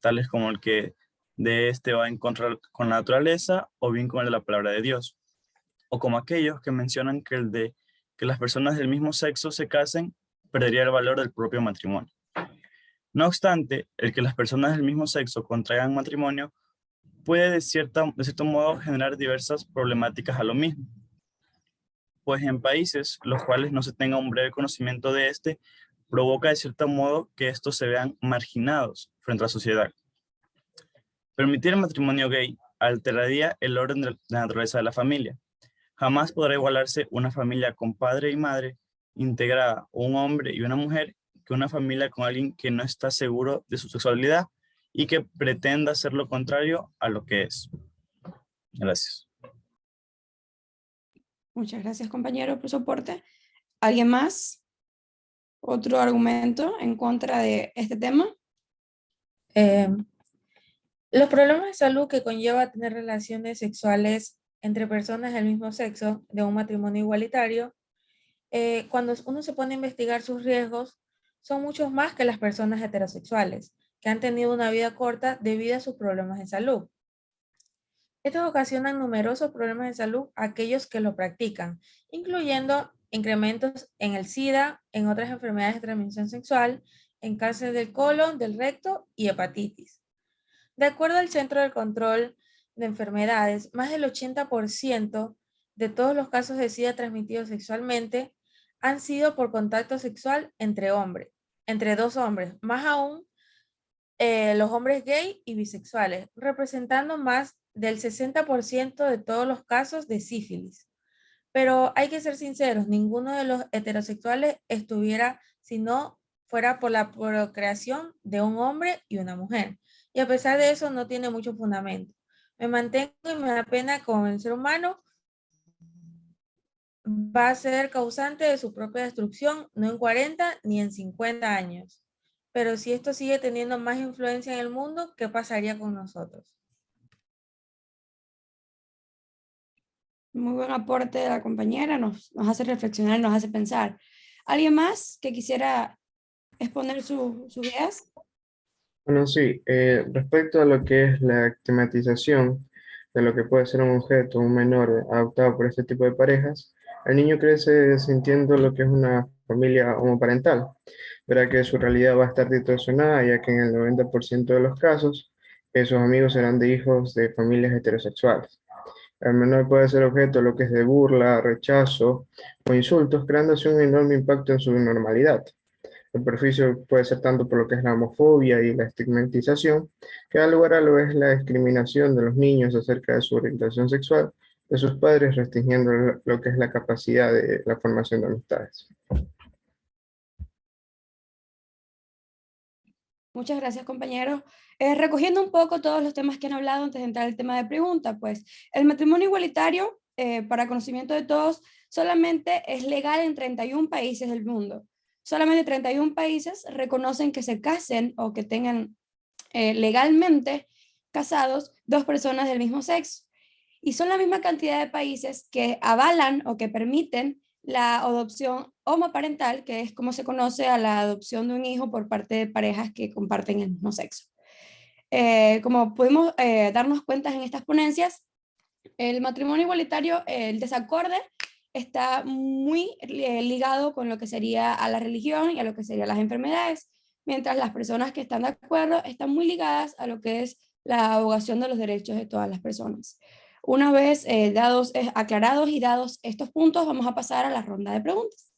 tales como el que de este va en contra con la naturaleza o bien con el de la palabra de Dios, o como aquellos que mencionan que el de que las personas del mismo sexo se casen perdería el valor del propio matrimonio. No obstante, el que las personas del mismo sexo contraigan matrimonio puede de cierto modo generar diversas problemáticas a lo mismo, pues en países los cuales no se tenga un breve conocimiento de este, provoca de cierto modo que estos se vean marginados frente a la sociedad. Permitir el matrimonio gay alteraría el orden de la naturaleza de la familia. Jamás podrá igualarse una familia con padre y madre integrada, o un hombre y una mujer, que una familia con alguien que no está seguro de su sexualidad y que pretenda hacer lo contrario a lo que es. Gracias. Muchas gracias, compañero, por su aporte. ¿Alguien más? ¿Otro argumento en contra de este tema? Los problemas de salud que conlleva tener relaciones sexuales entre personas del mismo sexo de un matrimonio igualitario, cuando uno se pone a investigar sus riesgos, son muchos más que las personas heterosexuales, que han tenido una vida corta debido a sus problemas de salud. Estos ocasionan numerosos problemas de salud a aquellos que lo practican, incluyendo incrementos en el SIDA, en otras enfermedades de transmisión sexual, en cáncer del colon, del recto y hepatitis. De acuerdo al Centro de Control de Enfermedades, más del 80% de todos los casos de SIDA transmitidos sexualmente han sido por contacto sexual entre dos hombres, más aún los hombres gay y bisexuales, representando más del 60% de todos los casos de sífilis. Pero hay que ser sinceros, ninguno de los heterosexuales estuviera si no fuera por la procreación de un hombre y una mujer. Y a pesar de eso no tiene mucho fundamento. Me mantengo y me da pena como el ser humano va a ser causante de su propia destrucción, no en 40 ni en 50 años. Pero si esto sigue teniendo más influencia en el mundo, ¿qué pasaría con nosotros? Muy buen aporte de la compañera, nos hace reflexionar, nos hace pensar. ¿Alguien más que quisiera exponer sus ideas? Bueno, sí, respecto a lo que es la tematización de lo que puede ser un objeto, un menor adoptado por este tipo de parejas, el niño crece sintiendo lo que es una familia homoparental, verá que su realidad va a estar distorsionada, ya que en el 90% de los casos, sus amigos serán de hijos de familias heterosexuales. El menor puede ser objeto de lo que es de burla, rechazo o insultos, creándose un enorme impacto en su normalidad. El perjuicio puede ser tanto por lo que es la homofobia y la estigmatización, que da lugar a lo que es la discriminación de los niños acerca de su orientación sexual de sus padres, restringiendo lo que es la capacidad de la formación de amistades. Muchas gracias, compañeros. Recogiendo un poco todos los temas que han hablado antes de entrar al tema de pregunta, pues el matrimonio igualitario, para conocimiento de todos, solamente es legal en 31 países del mundo. Solamente 31 países reconocen que se casen o que tengan legalmente casados dos personas del mismo sexo. Y son la misma cantidad de países que avalan o que permiten la adopción homoparental, que es como se conoce a la adopción de un hijo por parte de parejas que comparten el mismo sexo. Como pudimos darnos cuenta en estas ponencias, el matrimonio igualitario, el desacorde, está muy ligado con lo que sería a la religión y a lo que serían las enfermedades, mientras las personas que están de acuerdo están muy ligadas a lo que es la abogación de los derechos de todas las personas. Una vez aclarados y dados estos puntos, vamos a pasar a la ronda de preguntas.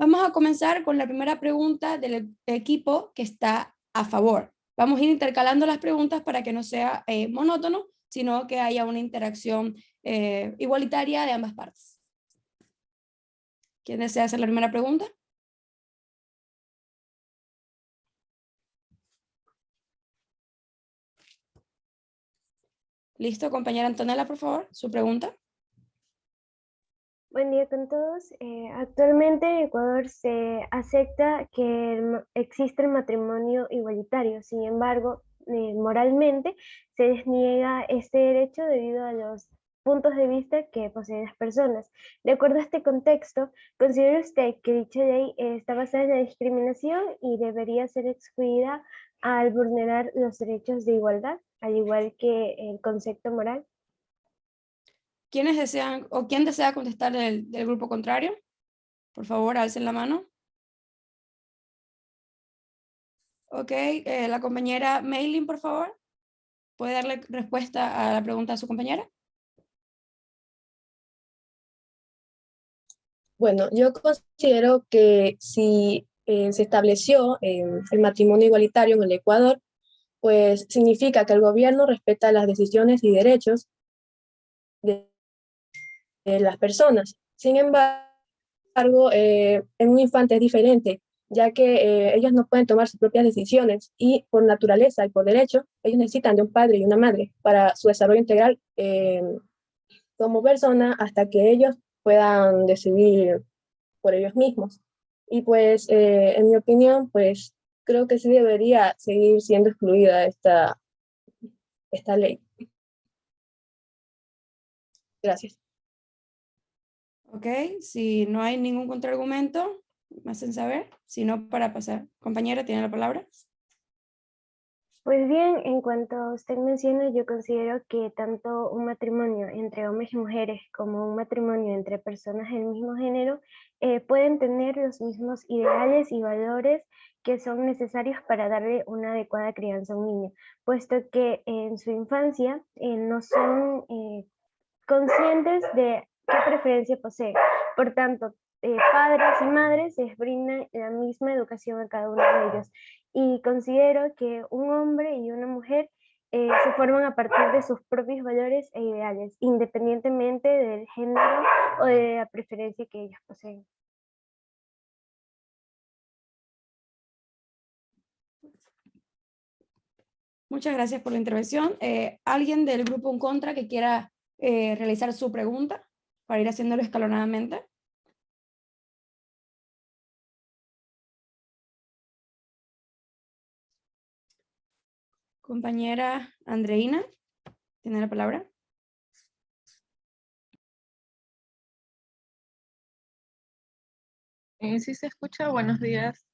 Vamos a comenzar con la primera pregunta del equipo que está a favor. Vamos a ir intercalando las preguntas para que no sea monótono, sino que haya una interacción igualitaria de ambas partes. ¿Quién desea hacer la primera pregunta? Listo, compañera Antonella, por favor, su pregunta. Buen día con todos. Actualmente en Ecuador se acepta que existe el matrimonio igualitario. Sin embargo, moralmente se desniega este derecho debido a los puntos de vista que poseen las personas. De acuerdo a este contexto, ¿considera usted que dicha ley está basada en la discriminación y debería ser excluida al vulnerar los derechos de igualdad, al igual que el concepto moral? ¿Quiénes desean o quién desea contestar del grupo contrario? Por favor, alcen la mano. Ok, la compañera Maylin, por favor. ¿Puede darle respuesta a la pregunta a su compañera? Bueno, yo considero que si se estableció el matrimonio igualitario en el Ecuador, pues significa que el gobierno respeta las decisiones y derechos de las personas. Sin embargo, en un infante es diferente, ya que ellos no pueden tomar sus propias decisiones y por naturaleza y por derecho, ellos necesitan de un padre y una madre para su desarrollo integral como persona hasta que ellos puedan decidir por ellos mismos. Y pues, en mi opinión, pues creo que sí debería seguir siendo excluida esta ley. Gracias. Ok, si no hay ningún contraargumento, me hacen saber. Si no, para pasar. Compañera, ¿tiene la palabra? Pues bien, en cuanto a usted menciona, yo considero que tanto un matrimonio entre hombres y mujeres como un matrimonio entre personas del mismo género pueden tener los mismos ideales y valores que son necesarios para darle una adecuada crianza a un niño, puesto que en su infancia no son conscientes de qué preferencia poseen. Por tanto, padres y madres les brindan la misma educación a cada uno de ellos. Y considero que un hombre y una mujer se forman a partir de sus propios valores e ideales, independientemente del género o de la preferencia que ellos poseen. Muchas gracias por la intervención. ¿Alguien del grupo en contra que quiera realizar su pregunta para ir haciéndolo escalonadamente? Compañera Andreina, ¿tiene la palabra? Sí se escucha, buenos días.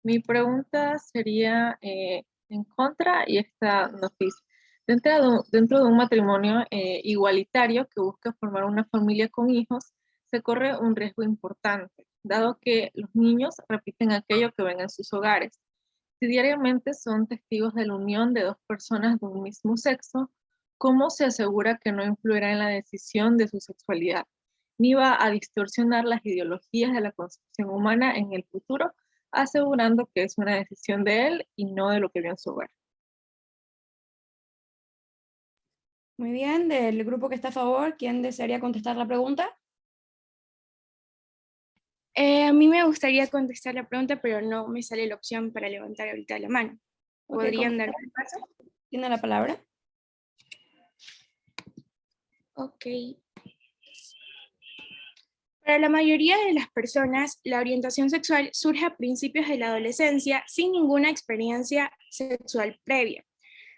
Mi pregunta sería en contra y esta noticia. Dentro de un matrimonio igualitario que busca formar una familia con hijos, se corre un riesgo importante, dado que los niños repiten aquello que ven en sus hogares. Si diariamente son testigos de la unión de dos personas de un mismo sexo, ¿cómo se asegura que no influirá en la decisión de su sexualidad, ni va a distorsionar las ideologías de la concepción humana en el futuro, asegurando que es una decisión de él y no de lo que vio en su hogar? Muy bien, del grupo que está a favor, ¿quién desearía contestar la pregunta? A mí me gustaría contestar la pregunta, pero no me sale la opción para levantar ahorita la mano. Ok, ¿Podrían darme el paso? ¿Tiene la palabra? Ok. Para la mayoría de las personas, la orientación sexual surge a principios de la adolescencia sin ninguna experiencia sexual previa.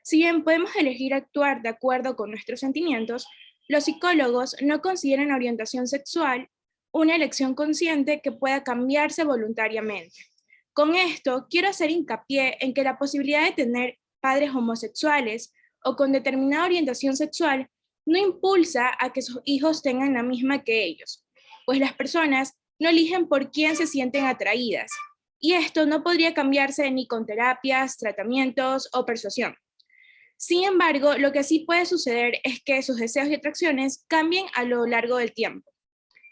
Si bien podemos elegir actuar de acuerdo con nuestros sentimientos, los psicólogos no consideran la orientación sexual una elección consciente que pueda cambiarse voluntariamente. Con esto, quiero hacer hincapié en que la posibilidad de tener padres homosexuales o con determinada orientación sexual no impulsa a que sus hijos tengan la misma que ellos, pues las personas no eligen por quién se sienten atraídas, y esto no podría cambiarse ni con terapias, tratamientos o persuasión. Sin embargo, lo que sí puede suceder es que sus deseos y atracciones cambien a lo largo del tiempo,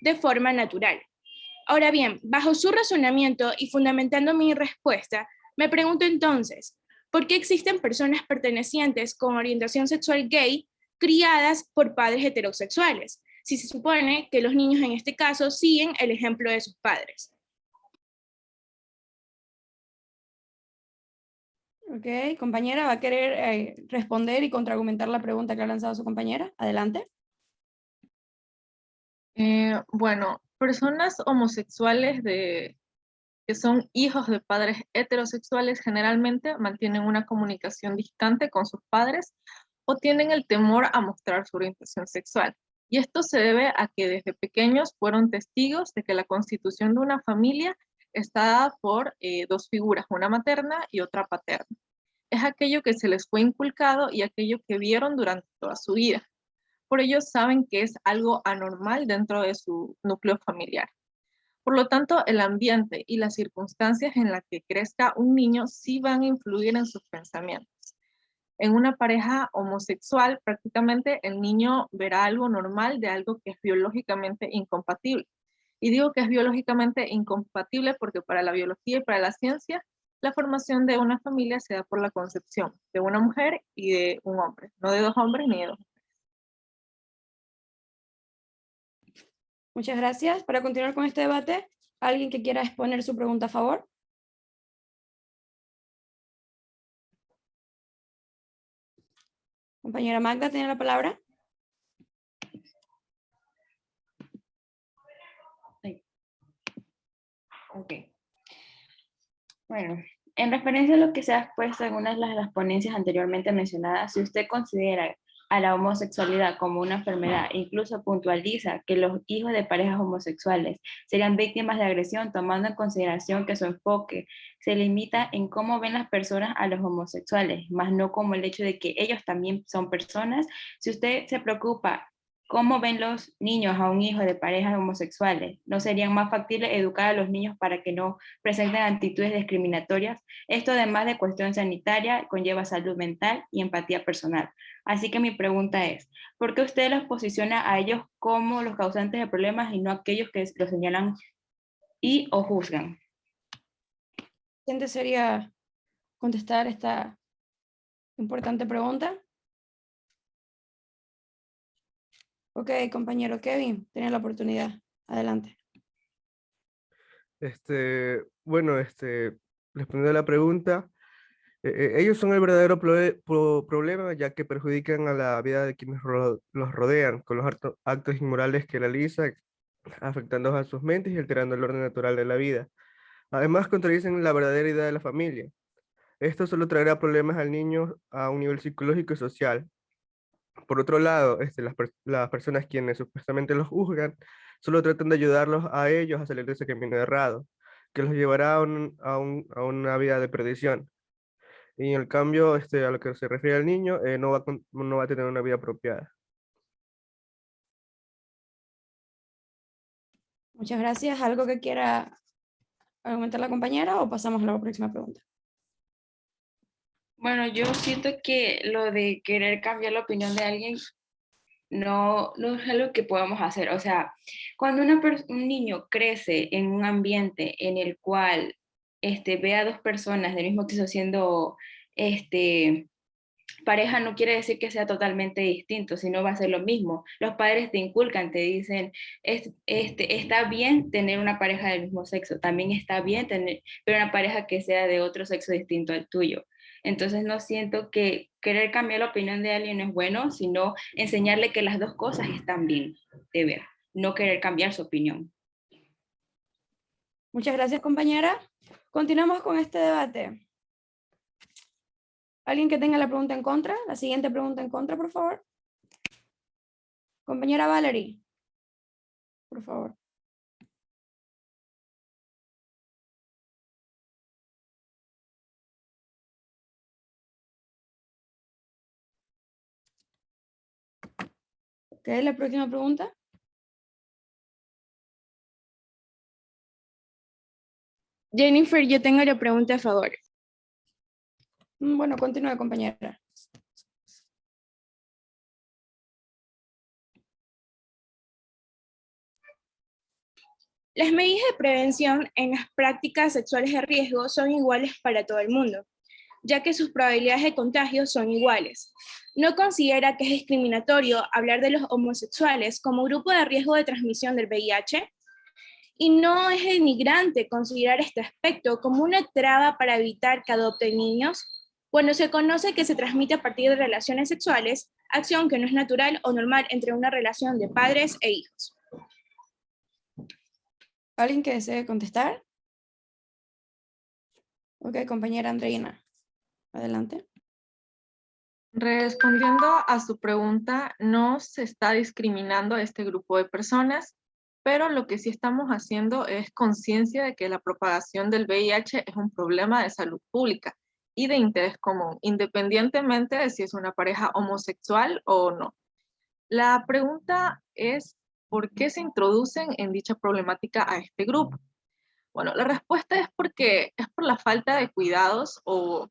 de forma natural. Ahora bien, bajo su razonamiento y fundamentando mi respuesta, me pregunto entonces, ¿por qué existen personas pertenecientes con orientación sexual gay criadas por padres heterosexuales, si se supone que los niños en este caso siguen el ejemplo de sus padres? Ok, compañera, ¿va a querer responder y contraargumentar la pregunta que ha lanzado su compañera? Adelante. Bueno, personas homosexuales que son hijos de padres heterosexuales generalmente mantienen una comunicación distante con sus padres o tienen el temor a mostrar su orientación sexual. Y esto se debe a que desde pequeños fueron testigos de que la constitución de una familia está dada por dos figuras, una materna y otra paterna. Es aquello que se les fue inculcado y aquello que vieron durante toda su vida. Por ello saben que es algo anormal dentro de su núcleo familiar. Por lo tanto, el ambiente y las circunstancias en las que crezca un niño sí van a influir en sus pensamientos. En una pareja homosexual, prácticamente el niño verá algo normal de algo que es biológicamente incompatible. Y digo que es biológicamente incompatible porque para la biología y para la ciencia, la formación de una familia se da por la concepción de una mujer y de un hombre, no de dos hombres ni de dos mujeres. Muchas gracias. Para continuar con este debate, ¿alguien que quiera exponer su pregunta a favor? Compañera Magda, ¿tiene la palabra? Sí. Ok. Bueno, en referencia a lo que se ha expuesto en una de las ponencias anteriormente mencionadas, si usted considera a la homosexualidad como una enfermedad, incluso puntualiza que los hijos de parejas homosexuales serían víctimas de agresión, tomando en consideración que su enfoque se limita en cómo ven las personas a los homosexuales, más no como el hecho de que ellos también son personas. Si usted se preocupa cómo ven los niños a un hijo de parejas homosexuales, ¿no serían más factibles educar a los niños para que no presenten actitudes discriminatorias? Esto, además de cuestión sanitaria, conlleva salud mental y empatía personal. Así que mi pregunta es, ¿por qué usted los posiciona a ellos como los causantes de problemas y no aquellos que los señalan y o juzgan? ¿Quién desearía contestar esta importante pregunta? Ok, compañero Kevin, tiene la oportunidad. Adelante. Bueno, respondiendo a la pregunta, ellos son el verdadero problema, ya que perjudican a la vida de quienes los rodean con los actos inmorales que realizan, afectando a sus mentes y alterando el orden natural de la vida. Además, contradicen la verdadera idea de la familia. Esto solo traerá problemas al niño a un nivel psicológico y social. Por otro lado, las personas quienes supuestamente los juzgan solo tratan de ayudarlos a ellos a salir de ese camino errado, que los llevará a una vida de perdición. Y en el cambio, a lo que se refiere al niño, no va a tener una vida apropiada. Muchas gracias. ¿Algo que quiera argumentar la compañera o pasamos a la próxima pregunta? Bueno, yo siento que lo de querer cambiar la opinión de alguien no es algo que podamos hacer. O sea, cuando un niño crece en un ambiente en el cual ve a dos personas del mismo sexo siendo pareja no quiere decir que sea totalmente distinto, sino va a ser lo mismo. Los padres te inculcan, te dicen, está bien tener una pareja del mismo sexo, también está bien tener pero una pareja que sea de otro sexo distinto al tuyo. Entonces no siento que querer cambiar la opinión de alguien es bueno, sino enseñarle que las dos cosas están bien de ver, no querer cambiar su opinión. Muchas gracias, compañera. Continuamos con este debate. ¿Alguien que tenga la pregunta en contra? La siguiente pregunta en contra, por favor. Compañera Valerie, por favor. ¿Qué es la próxima pregunta? Jennifer, yo tengo la pregunta a favor. Bueno, continúe, compañera. Las medidas de prevención en las prácticas sexuales de riesgo son iguales para todo el mundo, ya que sus probabilidades de contagio son iguales. ¿No considera que es discriminatorio hablar de los homosexuales como grupo de riesgo de transmisión del VIH? ¿Y no es denigrante considerar este aspecto como una traba para evitar que adopten niños? Cuando se conoce que se transmite a partir de relaciones sexuales, acción que no es natural o normal entre una relación de padres e hijos. ¿Alguien que desee contestar? Ok, compañera Andreina, adelante. Respondiendo a su pregunta, no se está discriminando a este grupo de personas, pero lo que sí estamos haciendo es conciencia de que la propagación del VIH es un problema de salud pública y de interés común, independientemente de si es una pareja homosexual o no. La pregunta es, ¿por qué se introducen en dicha problemática a este grupo? Bueno, la respuesta es porque es por la falta de cuidados o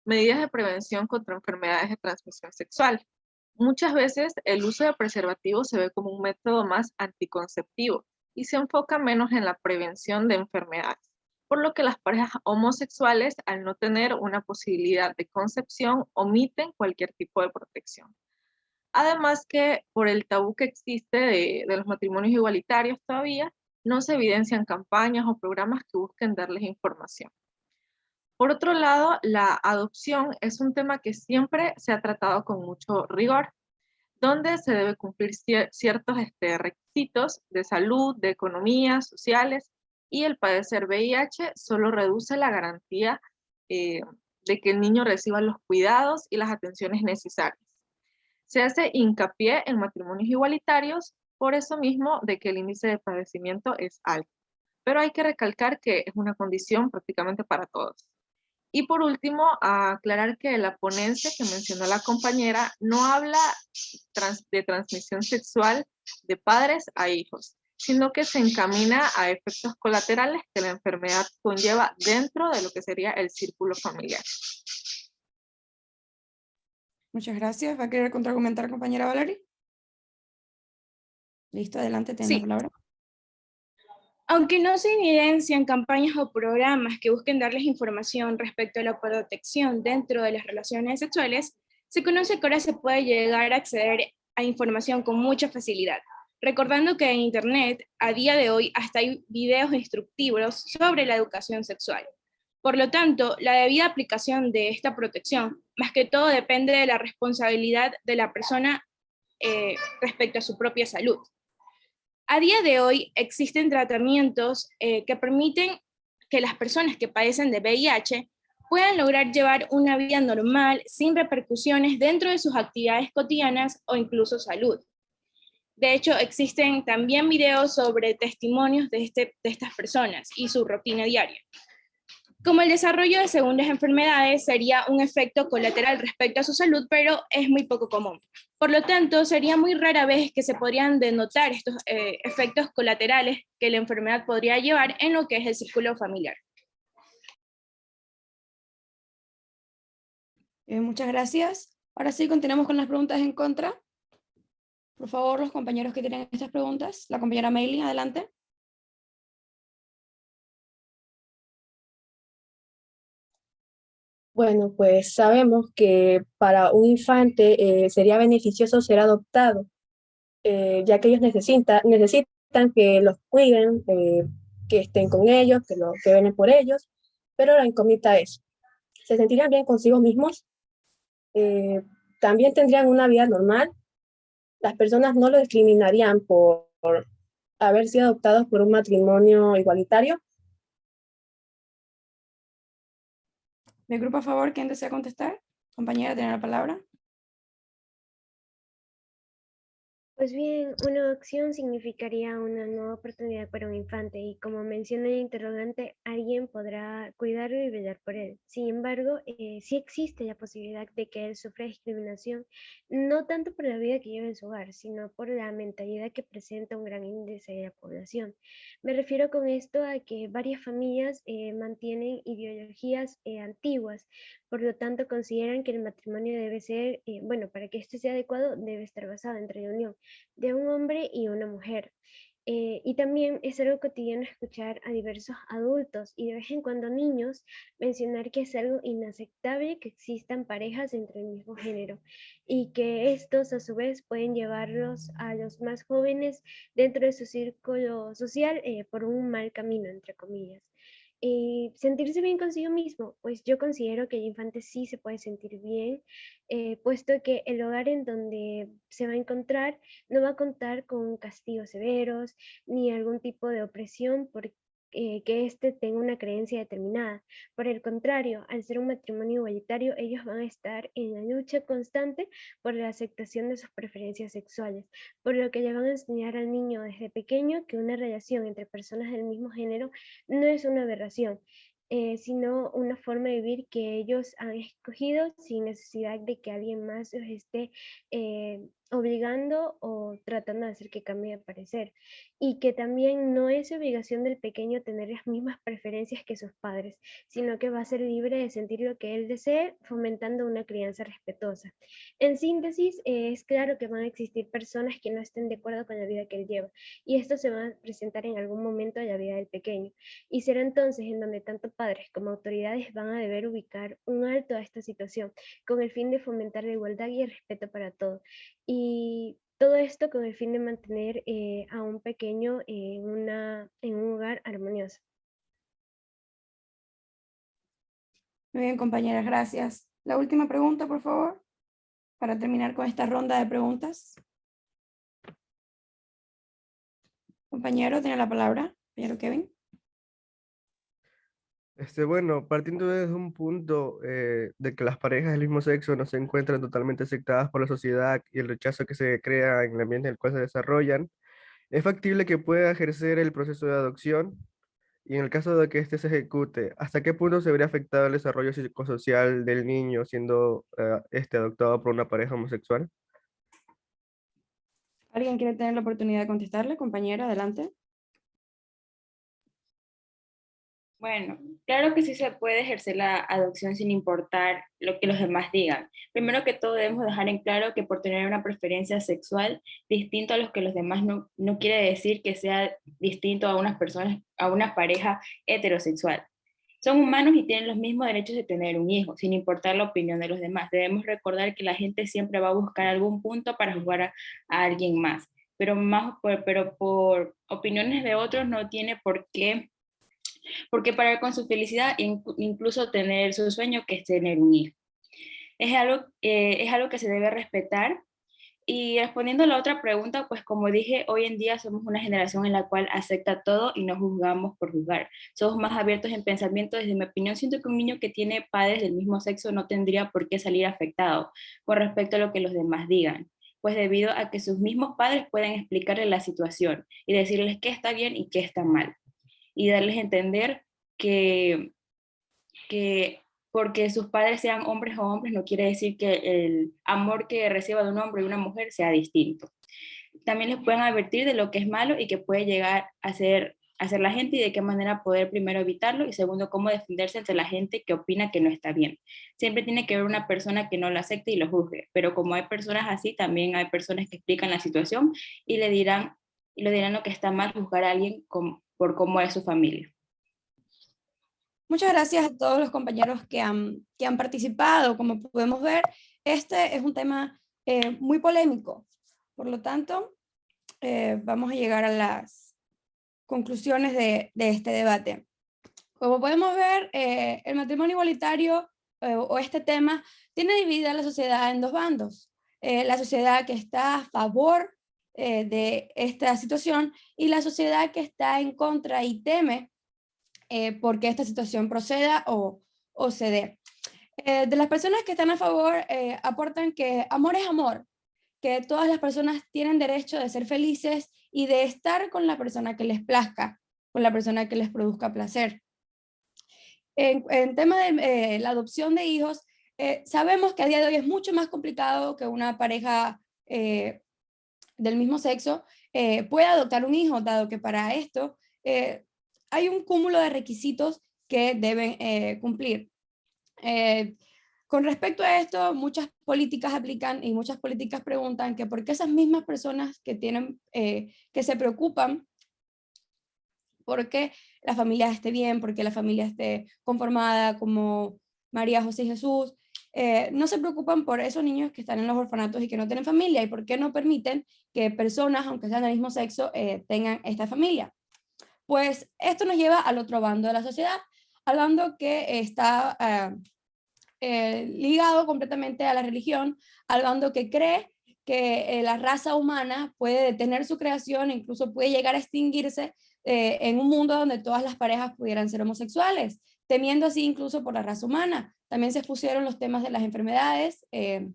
medidas de prevención contra enfermedades de transmisión sexual. Muchas veces el uso de preservativos se ve como un método más anticonceptivo y se enfoca menos en la prevención de enfermedades, por lo que las parejas homosexuales, al no tener una posibilidad de concepción, omiten cualquier tipo de protección. Además que por el tabú que existe de los matrimonios igualitarios todavía, no se evidencian campañas o programas que busquen darles información. Por otro lado, la adopción es un tema que siempre se ha tratado con mucho rigor, donde se debe cumplir ciertos requisitos de salud, de economía, sociales, y el padecer VIH solo reduce la garantía de que el niño reciba los cuidados y las atenciones necesarias. Se hace hincapié en matrimonios igualitarios por eso mismo de que el índice de padecimiento es alto. Pero hay que recalcar que es una condición prácticamente para todos. Y por último, aclarar que la ponencia que mencionó la compañera no habla de transmisión sexual de padres a hijos, sino que se encamina a efectos colaterales que la enfermedad conlleva dentro de lo que sería el círculo familiar. Muchas gracias. ¿Va a querer contraargumentar, compañera Valerie? Listo, adelante, tiene la palabra. Aunque no se evidencian campañas o programas que busquen darles información respecto a la protección dentro de las relaciones sexuales, se conoce que ahora se puede llegar a acceder a información con mucha facilidad. Recordando que en Internet, a día de hoy, hasta hay videos instructivos sobre la educación sexual. Por lo tanto, la debida aplicación de esta protección, más que todo, depende de la responsabilidad de la persona respecto a su propia salud. A día de hoy existen tratamientos que permiten que las personas que padecen de VIH puedan lograr llevar una vida normal sin repercusiones dentro de sus actividades cotidianas o incluso salud. De hecho, existen también videos sobre testimonios de estas personas y su rutina diaria. Como el desarrollo de segundas enfermedades sería un efecto colateral respecto a su salud, pero es muy poco común. Por lo tanto, sería muy rara vez que se podrían denotar estos efectos colaterales que la enfermedad podría llevar en lo que es el círculo familiar. Muchas gracias. Ahora sí, continuamos con las preguntas en contra. Por favor, los compañeros que tienen estas preguntas. La compañera Meili, adelante. Bueno, pues sabemos que para un infante sería beneficioso ser adoptado, ya que ellos necesitan que los cuiden, que estén con ellos, que velen por ellos, pero la incógnita es, ¿se sentirían bien consigo mismos? ¿También tendrían una vida normal? ¿Las personas no lo discriminarían por haber sido adoptados por un matrimonio igualitario? ¿Mi grupo a favor, quién desea contestar? Compañera, tiene la palabra. Pues bien, una adopción significaría una nueva oportunidad para un infante y como menciona el interrogante, alguien podrá cuidarlo y velar por él. Sin embargo, sí existe la posibilidad de que él sufra discriminación, no tanto por la vida que lleva en su hogar, sino por la mentalidad que presenta un gran índice de la población. Me refiero con esto a que varias familias mantienen ideologías antiguas, por lo tanto consideran que el matrimonio debe ser, bueno, para que esto sea adecuado, debe estar basado entre la unión de un hombre y una mujer. Y también es algo cotidiano escuchar a diversos adultos y de vez en cuando niños mencionar que es algo inaceptable que existan parejas entre el mismo género y que estos a su vez pueden llevarlos a los más jóvenes dentro de su círculo social por un mal camino, entre comillas. Y sentirse bien consigo mismo, pues yo considero que el infante sí se puede sentir bien, puesto que el hogar en donde se va a encontrar no va a contar con castigos severos ni algún tipo de opresión por que éste tenga una creencia determinada. Por el contrario, al ser un matrimonio igualitario, ellos van a estar en la lucha constante por la aceptación de sus preferencias sexuales, por lo que le van a enseñar al niño desde pequeño que una relación entre personas del mismo género no es una aberración, sino una forma de vivir que ellos han escogido sin necesidad de que alguien más los esté obligando o tratando de hacer que cambie de parecer. Y que también no es obligación del pequeño tener las mismas preferencias que sus padres, sino que va a ser libre de sentir lo que él desee, fomentando una crianza respetuosa. En síntesis, es claro que van a existir personas que no estén de acuerdo con la vida que él lleva, y esto se va a presentar en algún momento de la vida del pequeño. Y será entonces en donde tanto padres como autoridades van a deber ubicar un alto a esta situación, con el fin de fomentar la igualdad y el respeto para todos. Y todo esto con el fin de mantener a un pequeño en un hogar armonioso. Muy bien, compañeras, gracias. La última pregunta, por favor, para terminar con esta ronda de preguntas. Compañero, tiene la palabra. Compañero Kevin. Bueno, partiendo desde un punto de que las parejas del mismo sexo no se encuentran totalmente aceptadas por la sociedad y el rechazo que se crea en el ambiente en el cual se desarrollan, es factible que pueda ejercer el proceso de adopción y en el caso de que éste se ejecute, ¿hasta qué punto se vería afectado el desarrollo psicosocial del niño siendo adoptado por una pareja homosexual? ¿Alguien quiere tener la oportunidad de contestarle? Compañera, adelante. Bueno, claro que sí se puede ejercer la adopción sin importar lo que los demás digan. Primero que todo debemos dejar en claro que por tener una preferencia sexual distinto a los que los demás no quiere decir que sea distinto a unas personas, a una pareja heterosexual. Son humanos y tienen los mismos derechos de tener un hijo, sin importar la opinión de los demás. Debemos recordar que la gente siempre va a buscar algún punto para juzgar a alguien más, pero por opiniones de otros no tiene por qué porque parar con su felicidad, incluso tener su sueño, que es tener un hijo. Es algo que se debe respetar. Y respondiendo a la otra pregunta, pues como dije, hoy en día somos una generación en la cual acepta todo y no juzgamos por juzgar. Somos más abiertos en pensamiento. Desde mi opinión, siento que un niño que tiene padres del mismo sexo no tendría por qué salir afectado con respecto a lo que los demás digan, pues debido a que sus mismos padres pueden explicarle la situación y decirles qué está bien y qué está mal, y darles a entender que porque sus padres sean hombres o hombres no quiere decir que el amor que reciba de un hombre y una mujer sea distinto. También les pueden advertir de lo que es malo y que puede llegar a hacer la gente y de qué manera poder primero evitarlo y segundo cómo defenderse ante la gente que opina que no está bien. Siempre tiene que haber una persona que no lo acepte y lo juzgue, pero como hay personas así, también hay personas que explican la situación y le dirán lo que está mal juzgar a alguien por cómo es su familia. Muchas gracias a todos los compañeros que han participado. Como podemos ver, este es un tema muy polémico. Por lo tanto, vamos a llegar a las conclusiones de este debate. Como podemos ver, el matrimonio igualitario o este tema tiene dividida a la sociedad en dos bandos. La sociedad que está a favor de esta situación y la sociedad que está en contra y teme porque esta situación proceda o se dé. De las personas que están a favor, aportan que amor es amor, que todas las personas tienen derecho de ser felices y de estar con la persona que les plazca, con la persona que les produzca placer. En tema de la adopción de hijos, sabemos que a día de hoy es mucho más complicado que una pareja del mismo sexo pueda adoptar un hijo, dado que para esto hay un cúmulo de requisitos que deben cumplir. Con respecto a esto, muchas políticas aplican y muchas políticas preguntan que por qué esas mismas personas que se preocupan porque la familia esté bien, porque la familia esté conformada como María, José y Jesús, no se preocupan por esos niños que están en los orfanatos y que no tienen familia, y por qué no permiten que personas, aunque sean del mismo sexo, tengan esta familia. Pues esto nos lleva al otro bando de la sociedad, al bando que está ligado completamente a la religión, al bando que cree que la raza humana puede detener su creación e incluso puede llegar a extinguirse en un mundo donde todas las parejas pudieran ser homosexuales, temiendo así incluso por la raza humana. También se expusieron los temas de las enfermedades en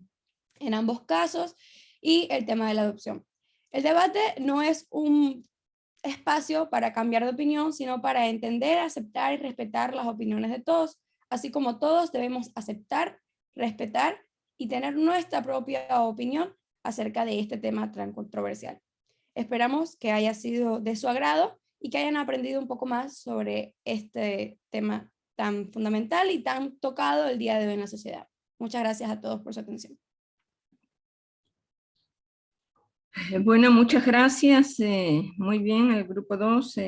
ambos casos y el tema de la adopción. El debate no es un espacio para cambiar de opinión, sino para entender, aceptar y respetar las opiniones de todos, así como todos debemos aceptar, respetar y tener nuestra propia opinión acerca de este tema tan controversial. Esperamos que haya sido de su agrado y que hayan aprendido un poco más sobre este tema tan fundamental y tan tocado el día de hoy en la sociedad. Muchas gracias a todos por su atención. Bueno, muchas gracias. Muy bien, el grupo 2.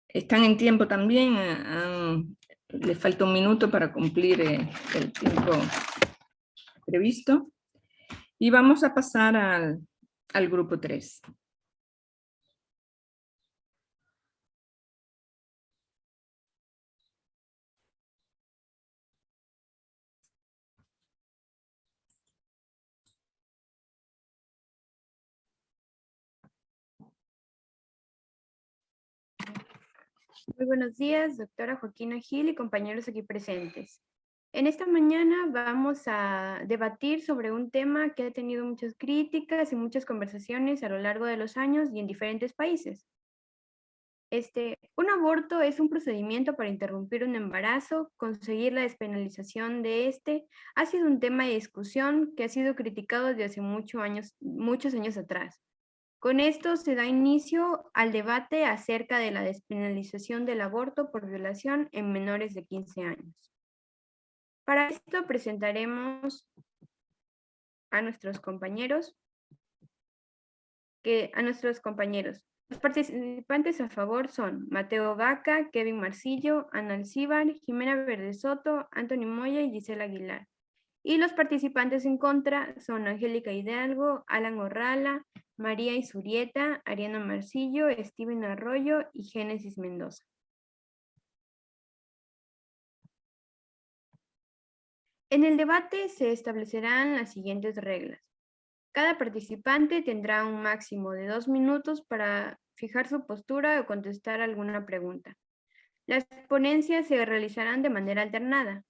Están en tiempo también. Les falta un minuto para cumplir el tiempo previsto. Y vamos a pasar al grupo 3. Muy buenos días, doctora Joaquina Gil y compañeros aquí presentes. En esta mañana vamos a debatir sobre un tema que ha tenido muchas críticas y muchas conversaciones a lo largo de los años y en diferentes países. Un aborto es un procedimiento para interrumpir un embarazo. Conseguir la despenalización de ha sido un tema de discusión que ha sido criticado desde hace muchos años atrás. Con esto se da inicio al debate acerca de la despenalización del aborto por violación en menores de 15 años. Para esto presentaremos a nuestros compañeros. Los participantes a favor son Mateo Vaca, Kevin Marcillo, Ana Alcíbar, Jimena Verde Soto, Anthony Moya y Gisela Aguilar. Y los participantes en contra son Angélica Hidalgo, Alan Orrala, María Isurieta, Ariana Marcillo, Steven Arroyo y Génesis Mendoza. En el debate se establecerán las siguientes reglas. Cada participante tendrá un máximo de 2 minutos para fijar su postura o contestar alguna pregunta. Las ponencias se realizarán de manera alternada.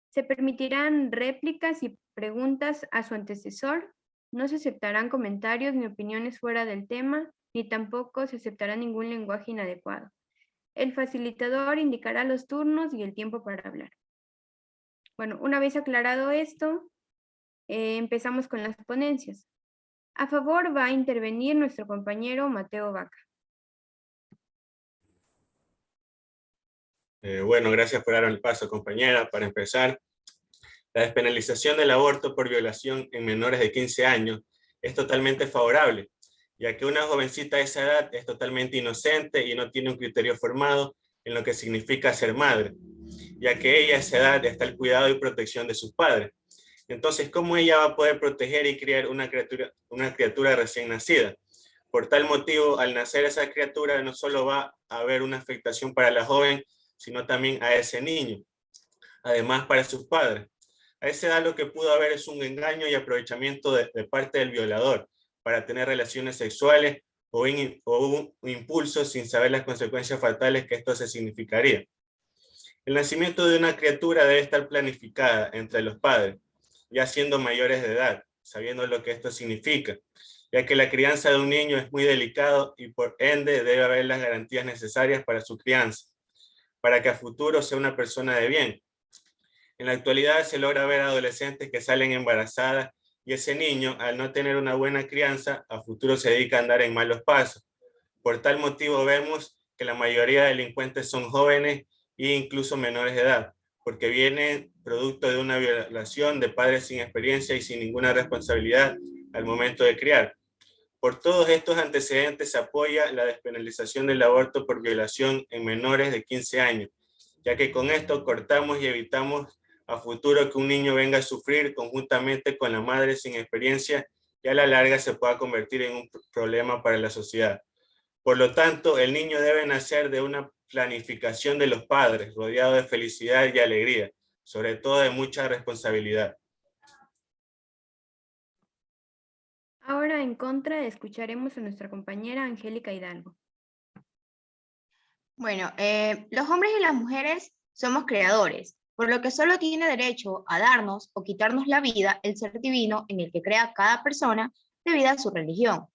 Se permitirán réplicas y preguntas a su antecesor. No se aceptarán comentarios ni opiniones fuera del tema, ni tampoco se aceptará ningún lenguaje inadecuado. El facilitador indicará los turnos y el tiempo para hablar. Bueno, una vez aclarado esto, empezamos con las ponencias. A favor va a intervenir nuestro compañero Mateo Vaca. Bueno, gracias por darme el paso, compañera. Para empezar, la despenalización del aborto por violación en menores de 15 años es totalmente favorable, ya que una jovencita de esa edad es totalmente inocente y no tiene un criterio formado en lo que significa ser madre, ya que ella a esa edad está al cuidado y protección de sus padres. Entonces, ¿cómo ella va a poder proteger y criar una criatura recién nacida? Por tal motivo, al nacer esa criatura no solo va a haber una afectación para la joven, sino también a ese niño. Además, para sus padres. A esa edad lo que pudo haber es un engaño y aprovechamiento de parte del violador para tener relaciones sexuales o un impulso sin saber las consecuencias fatales que esto se significaría. El nacimiento de una criatura debe estar planificada entre los padres, ya siendo mayores de edad, sabiendo lo que esto significa, ya que la crianza de un niño es muy delicado y por ende debe haber las garantías necesarias para su crianza, para que a futuro sea una persona de bien. En la actualidad se logra ver adolescentes que salen embarazadas y ese niño, al no tener una buena crianza, a futuro se dedica a andar en malos pasos. Por tal motivo vemos que la mayoría de delincuentes son jóvenes e incluso menores de edad, porque vienen producto de una violación de padres sin experiencia y sin ninguna responsabilidad al momento de criar. Por todos estos antecedentes se apoya la despenalización del aborto por violación en menores de 15 años, ya que con esto cortamos y evitamos a futuro que un niño venga a sufrir conjuntamente con la madre sin experiencia y a la larga se pueda convertir en un problema para la sociedad. Por lo tanto, el niño debe nacer de una planificación de los padres, rodeado de felicidad y alegría, sobre todo de mucha responsabilidad. Ahora en contra escucharemos a nuestra compañera Angélica Hidalgo. Bueno, los hombres y las mujeres somos creadores, por lo que solo tiene derecho a darnos o quitarnos la vida el ser divino en el que crea cada persona debido a su religión.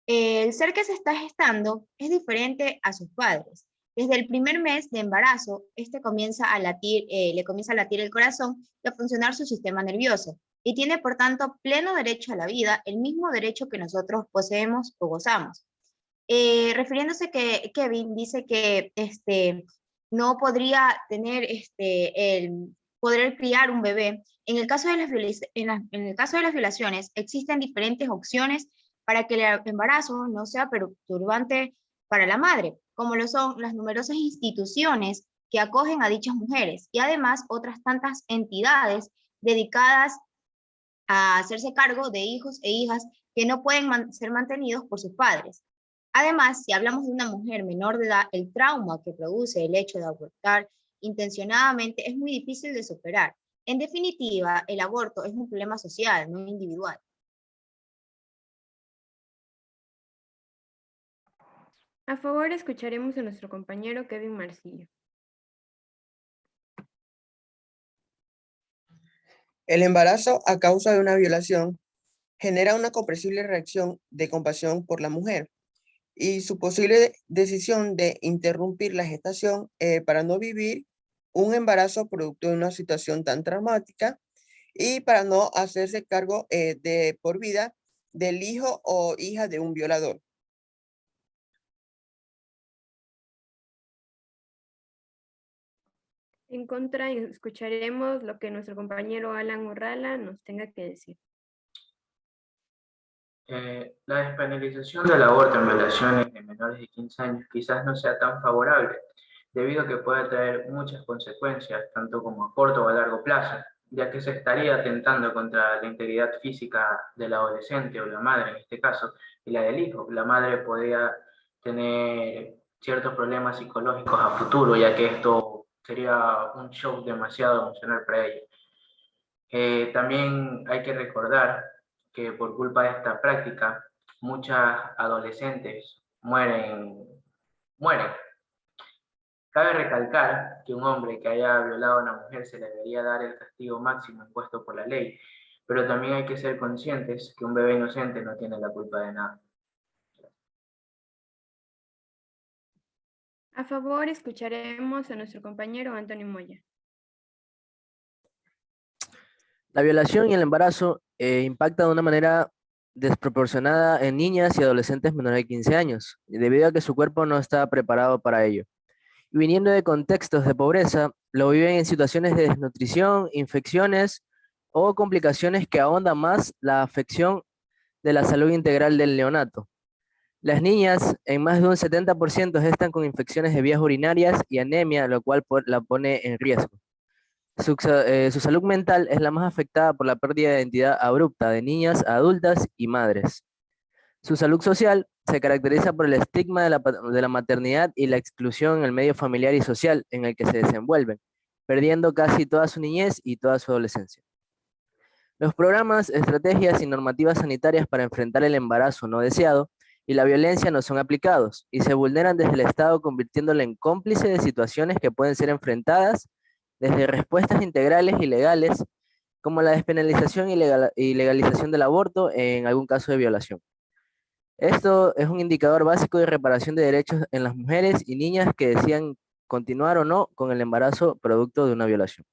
El ser que se está gestando es diferente a sus padres. Desde el primer mes de embarazo, comienza a latir, le comienza a latir el corazón y a funcionar su sistema nervioso, y tiene por tanto pleno derecho a la vida, el mismo derecho que nosotros poseemos o gozamos. Refiriéndose que Kevin dice que no podría tener el poder criar un bebé. En el caso de las violaciones, existen diferentes opciones para que el embarazo no sea perturbante para la madre, como lo son las numerosas instituciones que acogen a dichas mujeres y además otras tantas entidades dedicadas a hacerse cargo de hijos e hijas que no pueden ser mantenidos por sus padres. Además, si hablamos de una mujer menor de edad, el trauma que produce el hecho de abortar intencionadamente es muy difícil de superar. En definitiva, el aborto es un problema social, no individual. A favor escucharemos a nuestro compañero Kevin Marcillo. El embarazo a causa de una violación genera una comprensible reacción de compasión por la mujer y su posible decisión de interrumpir la gestación para no vivir un embarazo producto de una situación tan traumática y para no hacerse cargo de por vida del hijo o hija de un violador. En contra, escucharemos lo que nuestro compañero Alan Urrala nos tenga que decir. La despenalización del aborto en violaciones de menores de 15 años quizás no sea tan favorable, debido a que puede traer muchas consecuencias, tanto como a corto o a largo plazo, ya que se estaría atentando contra la integridad física del adolescente o la madre en este caso, y la del hijo. La madre podría tener ciertos problemas psicológicos a futuro, ya que esto sería un shock demasiado emocional para ella. También hay que recordar que por culpa de esta práctica, muchas adolescentes mueren. Cabe recalcar que un hombre que haya violado a una mujer se le debería dar el castigo máximo impuesto por la ley, pero también hay que ser conscientes que un bebé inocente no tiene la culpa de nada. A favor escucharemos a nuestro compañero Antonio Moya. La violación y el embarazo impacta de una manera desproporcionada en niñas y adolescentes menores de 15 años, debido a que su cuerpo no está preparado para ello. Y viniendo de contextos de pobreza, lo viven en situaciones de desnutrición, infecciones o complicaciones que ahondan más la afección de la salud integral del neonato. Las niñas en más de un 70% gestan con infecciones de vías urinarias y anemia, lo cual la pone en riesgo. Su salud mental es la más afectada por la pérdida de identidad abrupta de niñas, adultas y madres. Su salud social se caracteriza por el estigma de la maternidad y la exclusión en el medio familiar y social en el que se desenvuelven, perdiendo casi toda su niñez y toda su adolescencia. Los programas, estrategias y normativas sanitarias para enfrentar el embarazo no deseado y la violencia no son aplicados y se vulneran desde el Estado, convirtiéndolo en cómplice de situaciones que pueden ser enfrentadas desde respuestas integrales y legales, como la despenalización y legalización del aborto en algún caso de violación. Esto es un indicador básico de reparación de derechos en las mujeres y niñas que decidan continuar o no con el embarazo producto de una violación.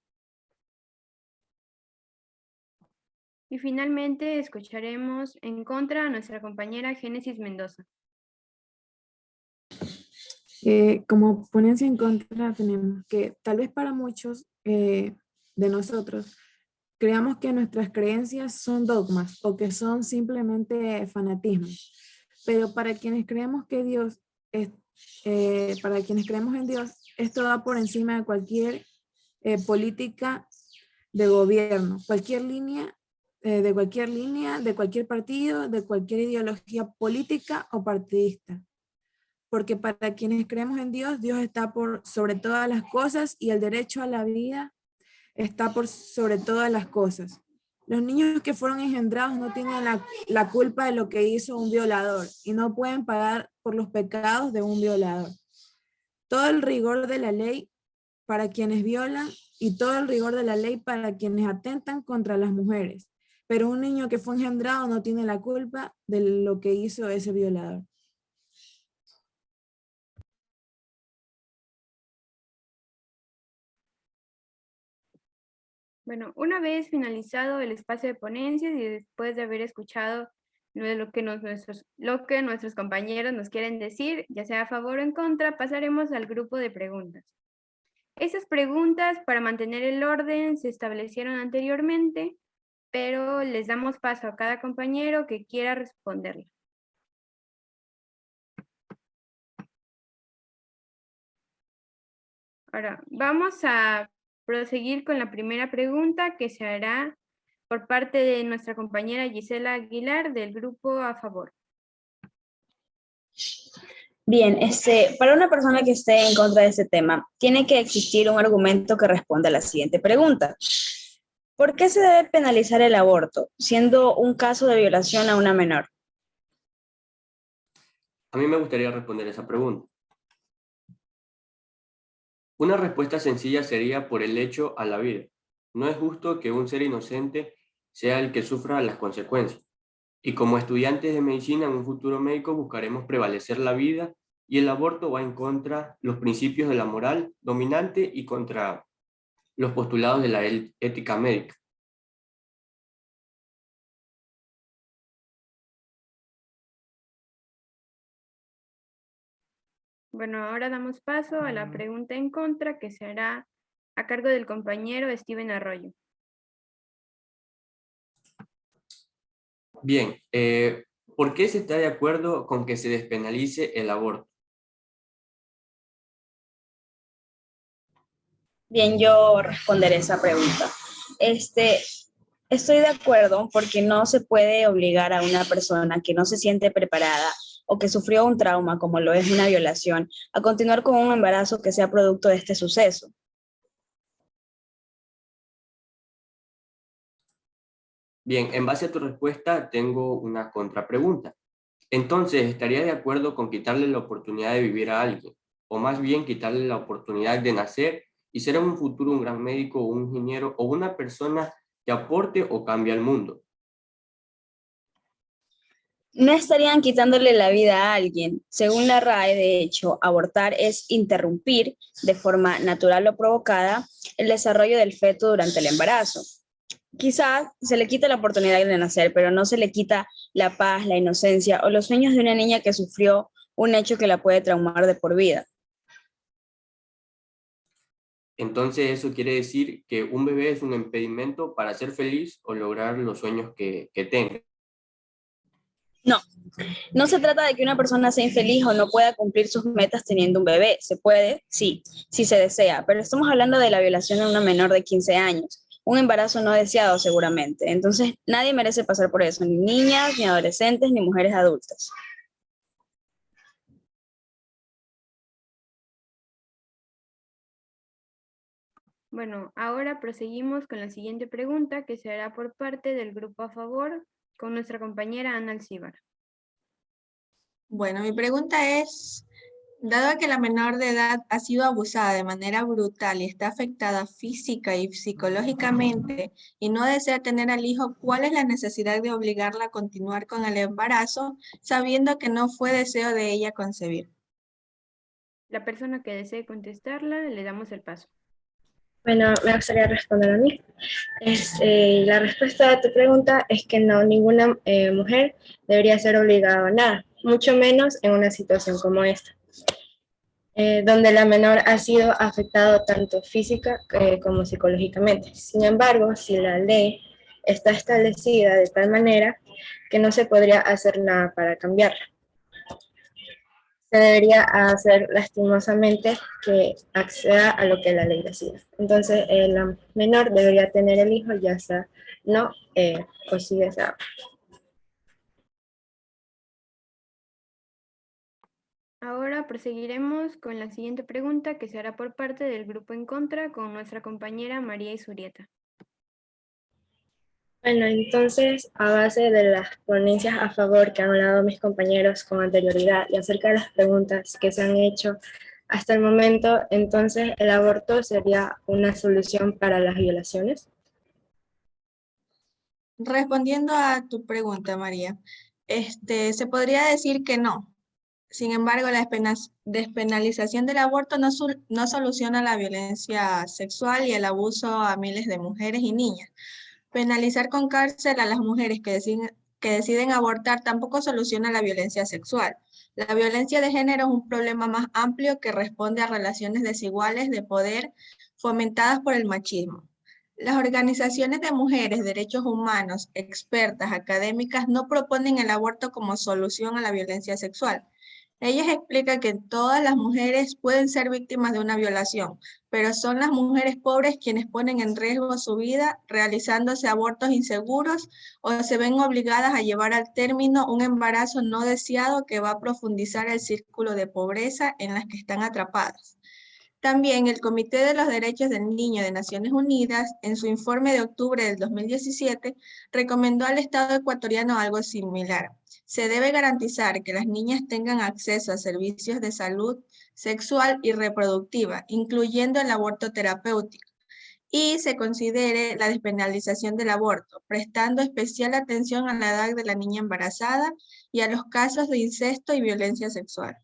Y finalmente escucharemos en contra a nuestra compañera Génesis Mendoza. Como ponencia en contra tenemos que tal vez para muchos de nosotros creamos que nuestras creencias son dogmas o que son simplemente fanatismos, pero para quienes creemos que Dios es, para quienes creemos en Dios, esto va por encima de cualquier política de gobierno, cualquier línea, de cualquier partido, de cualquier ideología política o partidista. Porque para quienes creemos en Dios, Dios está por sobre todas las cosas y el derecho a la vida está por sobre todas las cosas. Los niños que fueron engendrados no tienen la culpa de lo que hizo un violador y no pueden pagar por los pecados de un violador. Todo el rigor de la ley para quienes violan y todo el rigor de la ley para quienes atentan contra las mujeres. Pero un niño que fue engendrado no tiene la culpa de lo que hizo ese violador. Bueno, una vez finalizado el espacio de ponencias y después de haber escuchado lo que nuestros compañeros nos quieren decir, ya sea a favor o en contra, pasaremos al grupo de preguntas. Esas preguntas, para mantener el orden, se establecieron anteriormente, pero les damos paso a cada compañero que quiera responderla. Ahora, vamos a proseguir con la primera pregunta que se hará por parte de nuestra compañera Gisela Aguilar del grupo a favor. Bien, para una persona que esté en contra de este tema, tiene que existir un argumento que responda a la siguiente pregunta. ¿Por qué se debe penalizar el aborto, siendo un caso de violación a una menor? A mí me gustaría responder esa pregunta. Una respuesta sencilla sería por el hecho a la vida. No es justo que un ser inocente sea el que sufra las consecuencias. Y como estudiantes de medicina en un futuro médico buscaremos prevalecer la vida y el aborto va en contra los principios de la moral dominante y contra los postulados de la ética médica. Bueno, ahora damos paso a la pregunta en contra que se hará a cargo del compañero Steven Arroyo. Bien, ¿por qué se está de acuerdo con que se despenalice el aborto? Bien, yo responderé esa pregunta. Estoy de acuerdo porque no se puede obligar a una persona que no se siente preparada o que sufrió un trauma, como lo es una violación, a continuar con un embarazo que sea producto de este suceso. Bien, en base a tu respuesta tengo una contrapregunta. Entonces, ¿estaría de acuerdo con quitarle la oportunidad de vivir a alguien? O más bien quitarle la oportunidad de nacer y ser en un futuro un gran médico o un ingeniero o una persona que aporte o cambie al mundo. No estarían quitándole la vida a alguien. Según la RAE, de hecho, abortar es interrumpir de forma natural o provocada el desarrollo del feto durante el embarazo. Quizás se le quita la oportunidad de nacer, pero no se le quita la paz, la inocencia o los sueños de una niña que sufrió un hecho que la puede traumar de por vida. Entonces eso quiere decir que un bebé es un impedimento para ser feliz o lograr los sueños que tenga. No, no se trata de que una persona sea infeliz o no pueda cumplir sus metas teniendo un bebé. Se puede, sí, si se desea, pero estamos hablando de la violación de una menor de 15 años. Un embarazo no deseado seguramente. Entonces, nadie merece pasar por eso, ni niñas, ni adolescentes, ni mujeres adultas. Bueno, ahora proseguimos con la siguiente pregunta que se hará por parte del grupo a favor con nuestra compañera Ana Alcíbar. Bueno, mi pregunta es, dado que la menor de edad ha sido abusada de manera brutal y está afectada física y psicológicamente y no desea tener al hijo, ¿cuál es la necesidad de obligarla a continuar con el embarazo sabiendo que no fue deseo de ella concebir? La persona que desee contestarla, le damos el paso. Bueno, me gustaría responder a mí. La respuesta a tu pregunta es que no, ninguna mujer debería ser obligada a nada, mucho menos en una situación como esta, donde la menor ha sido afectada tanto física como psicológicamente. Sin embargo, si la ley está establecida de tal manera que no se podría hacer nada para cambiarla, se debería hacer lastimosamente que acceda a lo que la ley decida. Entonces, la menor debería tener el hijo, ya sea no o sí desea. Ahora proseguiremos con la siguiente pregunta que se hará por parte del grupo en contra con nuestra compañera María Isurieta. Bueno, entonces, a base de las ponencias a favor que han hablado mis compañeros con anterioridad y acerca de las preguntas que se han hecho hasta el momento, entonces, ¿el aborto sería una solución para las violaciones? Respondiendo a tu pregunta, María, se podría decir que no. Sin embargo, la despenalización del aborto no soluciona la violencia sexual y el abuso a miles de mujeres y niñas. Penalizar con cárcel a las mujeres que deciden abortar tampoco soluciona la violencia sexual. La violencia de género es un problema más amplio que responde a relaciones desiguales de poder fomentadas por el machismo. Las organizaciones de mujeres, derechos humanos, expertas, académicas no proponen el aborto como solución a la violencia sexual. Ellas explican que todas las mujeres pueden ser víctimas de una violación, pero son las mujeres pobres quienes ponen en riesgo su vida realizándose abortos inseguros o se ven obligadas a llevar al término un embarazo no deseado que va a profundizar el círculo de pobreza en las que están atrapadas. También el Comité de los Derechos del Niño de Naciones Unidas, en su informe de octubre del 2017, recomendó al Estado ecuatoriano algo similar. Se debe garantizar que las niñas tengan acceso a servicios de salud sexual y reproductiva, incluyendo el aborto terapéutico, y se considere la despenalización del aborto, prestando especial atención a la edad de la niña embarazada y a los casos de incesto y violencia sexual.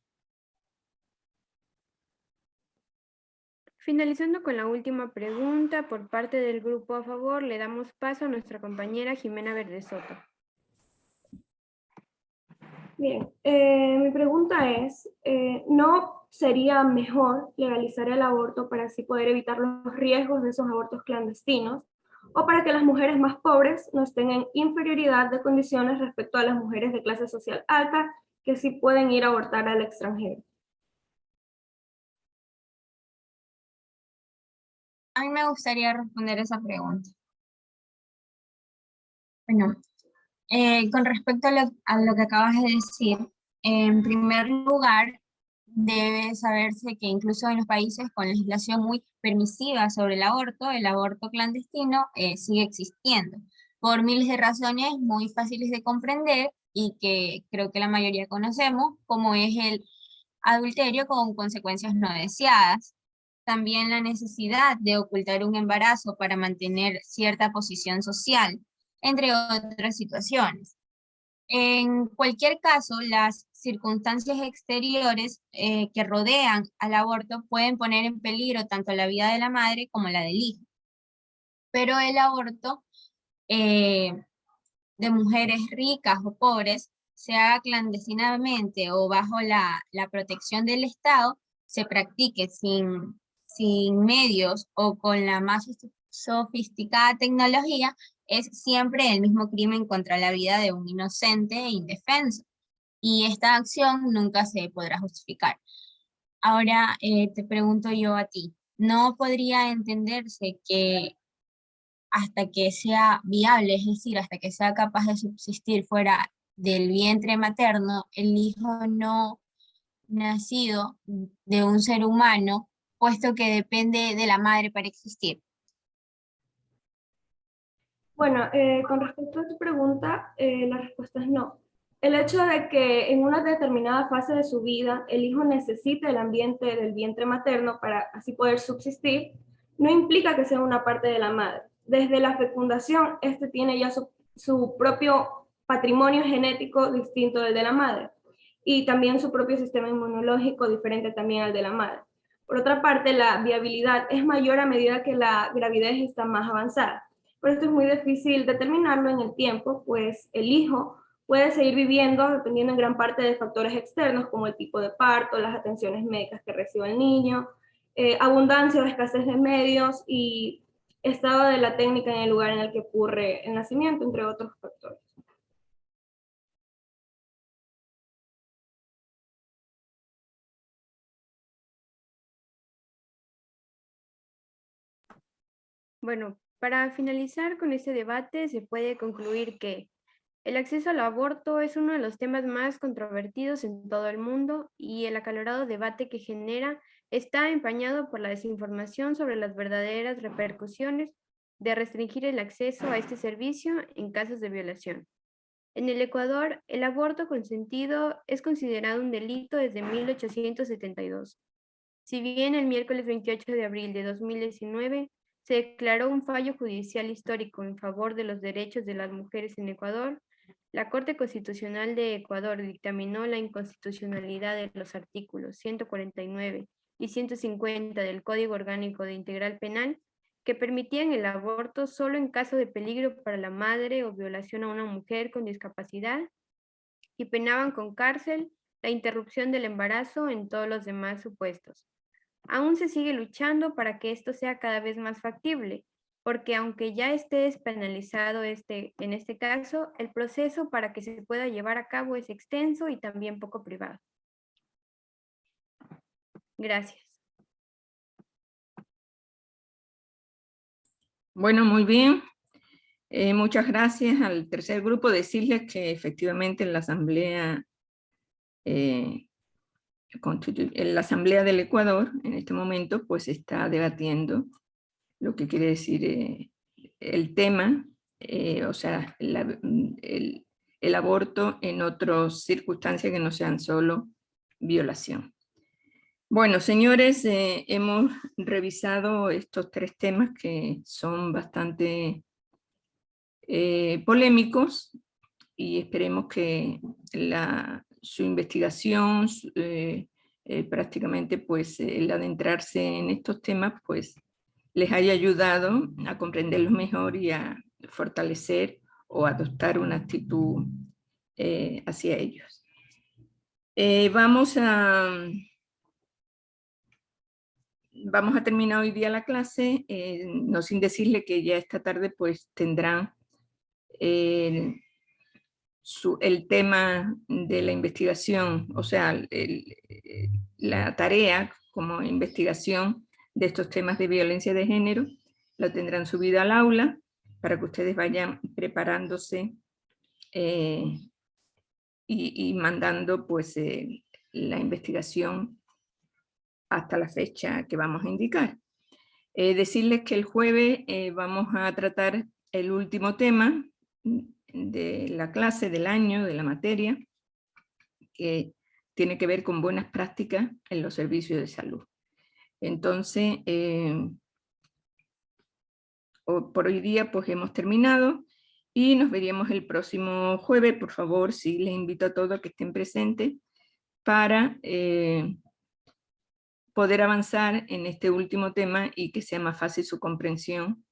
Finalizando con la última pregunta por parte del grupo a favor, le damos paso a nuestra compañera Jimena Verdesoto. Bien, mi pregunta es, ¿no sería mejor legalizar el aborto para así poder evitar los riesgos de esos abortos clandestinos o para que las mujeres más pobres no estén en inferioridad de condiciones respecto a las mujeres de clase social alta que sí pueden ir a abortar al extranjero? A mí me gustaría responder esa pregunta. Bueno, con respecto a lo que acabas de decir, en primer lugar, debe saberse que incluso en los países con legislación muy permisiva sobre el aborto clandestino sigue existiendo, por miles de razones muy fáciles de comprender y que creo que la mayoría conocemos, como es el adulterio con consecuencias no deseadas. También la necesidad de ocultar un embarazo para mantener cierta posición social, entre otras situaciones. En cualquier caso, las circunstancias exteriores que rodean al aborto pueden poner en peligro tanto la vida de la madre como la del hijo. Pero el aborto de mujeres ricas o pobres, se haga clandestinamente o bajo la protección del Estado, se practique sin medios o con la más sofisticada tecnología, es siempre el mismo crimen contra la vida de un inocente e indefenso, y esta acción nunca se podrá justificar. Ahora te pregunto yo a ti, ¿no podría entenderse que hasta que sea viable, es decir, hasta que sea capaz de subsistir fuera del vientre materno, el hijo no nacido de un ser humano, puesto que depende de la madre para existir? Bueno, con respecto a tu pregunta, la respuesta es no. El hecho de que en una determinada fase de su vida el hijo necesite el ambiente del vientre materno para así poder subsistir, no implica que sea una parte de la madre. Desde la fecundación, este tiene ya su propio patrimonio genético distinto del de la madre y también su propio sistema inmunológico diferente también al de la madre. Por otra parte, la viabilidad es mayor a medida que la gravidez está más avanzada. Por esto es muy difícil determinarlo en el tiempo, pues el hijo puede seguir viviendo dependiendo en gran parte de factores externos como el tipo de parto, las atenciones médicas que recibe el niño, abundancia o escasez de medios y estado de la técnica en el lugar en el que ocurre el nacimiento, entre otros factores. Bueno, para finalizar con este debate se puede concluir que el acceso al aborto es uno de los temas más controvertidos en todo el mundo y el acalorado debate que genera está empañado por la desinformación sobre las verdaderas repercusiones de restringir el acceso a este servicio en casos de violación. En el Ecuador, el aborto consentido es considerado un delito desde 1872. Si bien el miércoles 28 de abril de 2019 se declaró un fallo judicial histórico en favor de los derechos de las mujeres en Ecuador, la Corte Constitucional de Ecuador dictaminó la inconstitucionalidad de los artículos 149 y 150 del Código Orgánico de Integral Penal, que permitían el aborto solo en caso de peligro para la madre o violación a una mujer con discapacidad y penaban con cárcel la interrupción del embarazo en todos los demás supuestos. Aún se sigue luchando para que esto sea cada vez más factible, porque aunque ya esté despenalizado en este caso, el proceso para que se pueda llevar a cabo es extenso y también poco privado. Gracias. Bueno, muy bien. Muchas gracias al tercer grupo. Decirles que efectivamente en la Asamblea del Ecuador, en este momento, pues está debatiendo lo que quiere decir el tema, o sea, el aborto en otras circunstancias que no sean solo violación. Bueno, señores, hemos revisado estos tres temas que son bastante polémicos y esperemos que su investigación, prácticamente pues el adentrarse en estos temas, pues les haya ayudado a comprenderlos mejor y a fortalecer o adoptar una actitud hacia ellos. Vamos a terminar hoy día la clase, no sin decirle que ya esta tarde pues tendrán el tema de la investigación, o sea, la tarea como investigación de estos temas de violencia de género, la tendrán subida al aula para que ustedes vayan preparándose y mandando pues la investigación hasta la fecha que vamos a indicar. Decirles que el jueves vamos a tratar el último tema de la clase del año, de la materia, que tiene que ver con buenas prácticas en los servicios de salud. Entonces, por hoy día pues hemos terminado y nos veríamos el próximo jueves. Por favor, sí, les invito a todos a que estén presentes para poder avanzar en este último tema y que sea más fácil su comprensión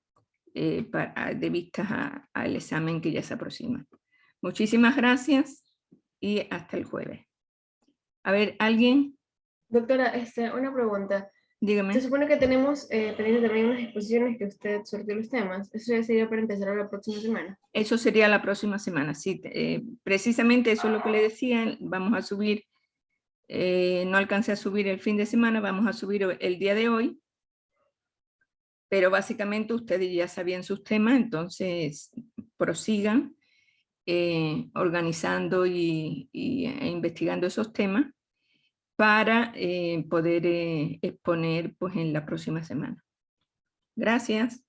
de vistas al examen que ya se aproxima. Muchísimas gracias y hasta el jueves. A ver, ¿alguien? Doctora, una pregunta. Dígame. Se supone que tenemos pendiente también unas exposiciones que usted sorteó los temas. Eso ya sería para empezar la próxima semana. Eso sería la próxima semana, sí. Precisamente eso es lo que le decía. Vamos a subir, no alcancé a subir el fin de semana, vamos a subir el día de hoy. Pero básicamente ustedes ya sabían sus temas, entonces prosigan organizando e investigando esos temas para poder exponer pues, en la próxima semana. Gracias.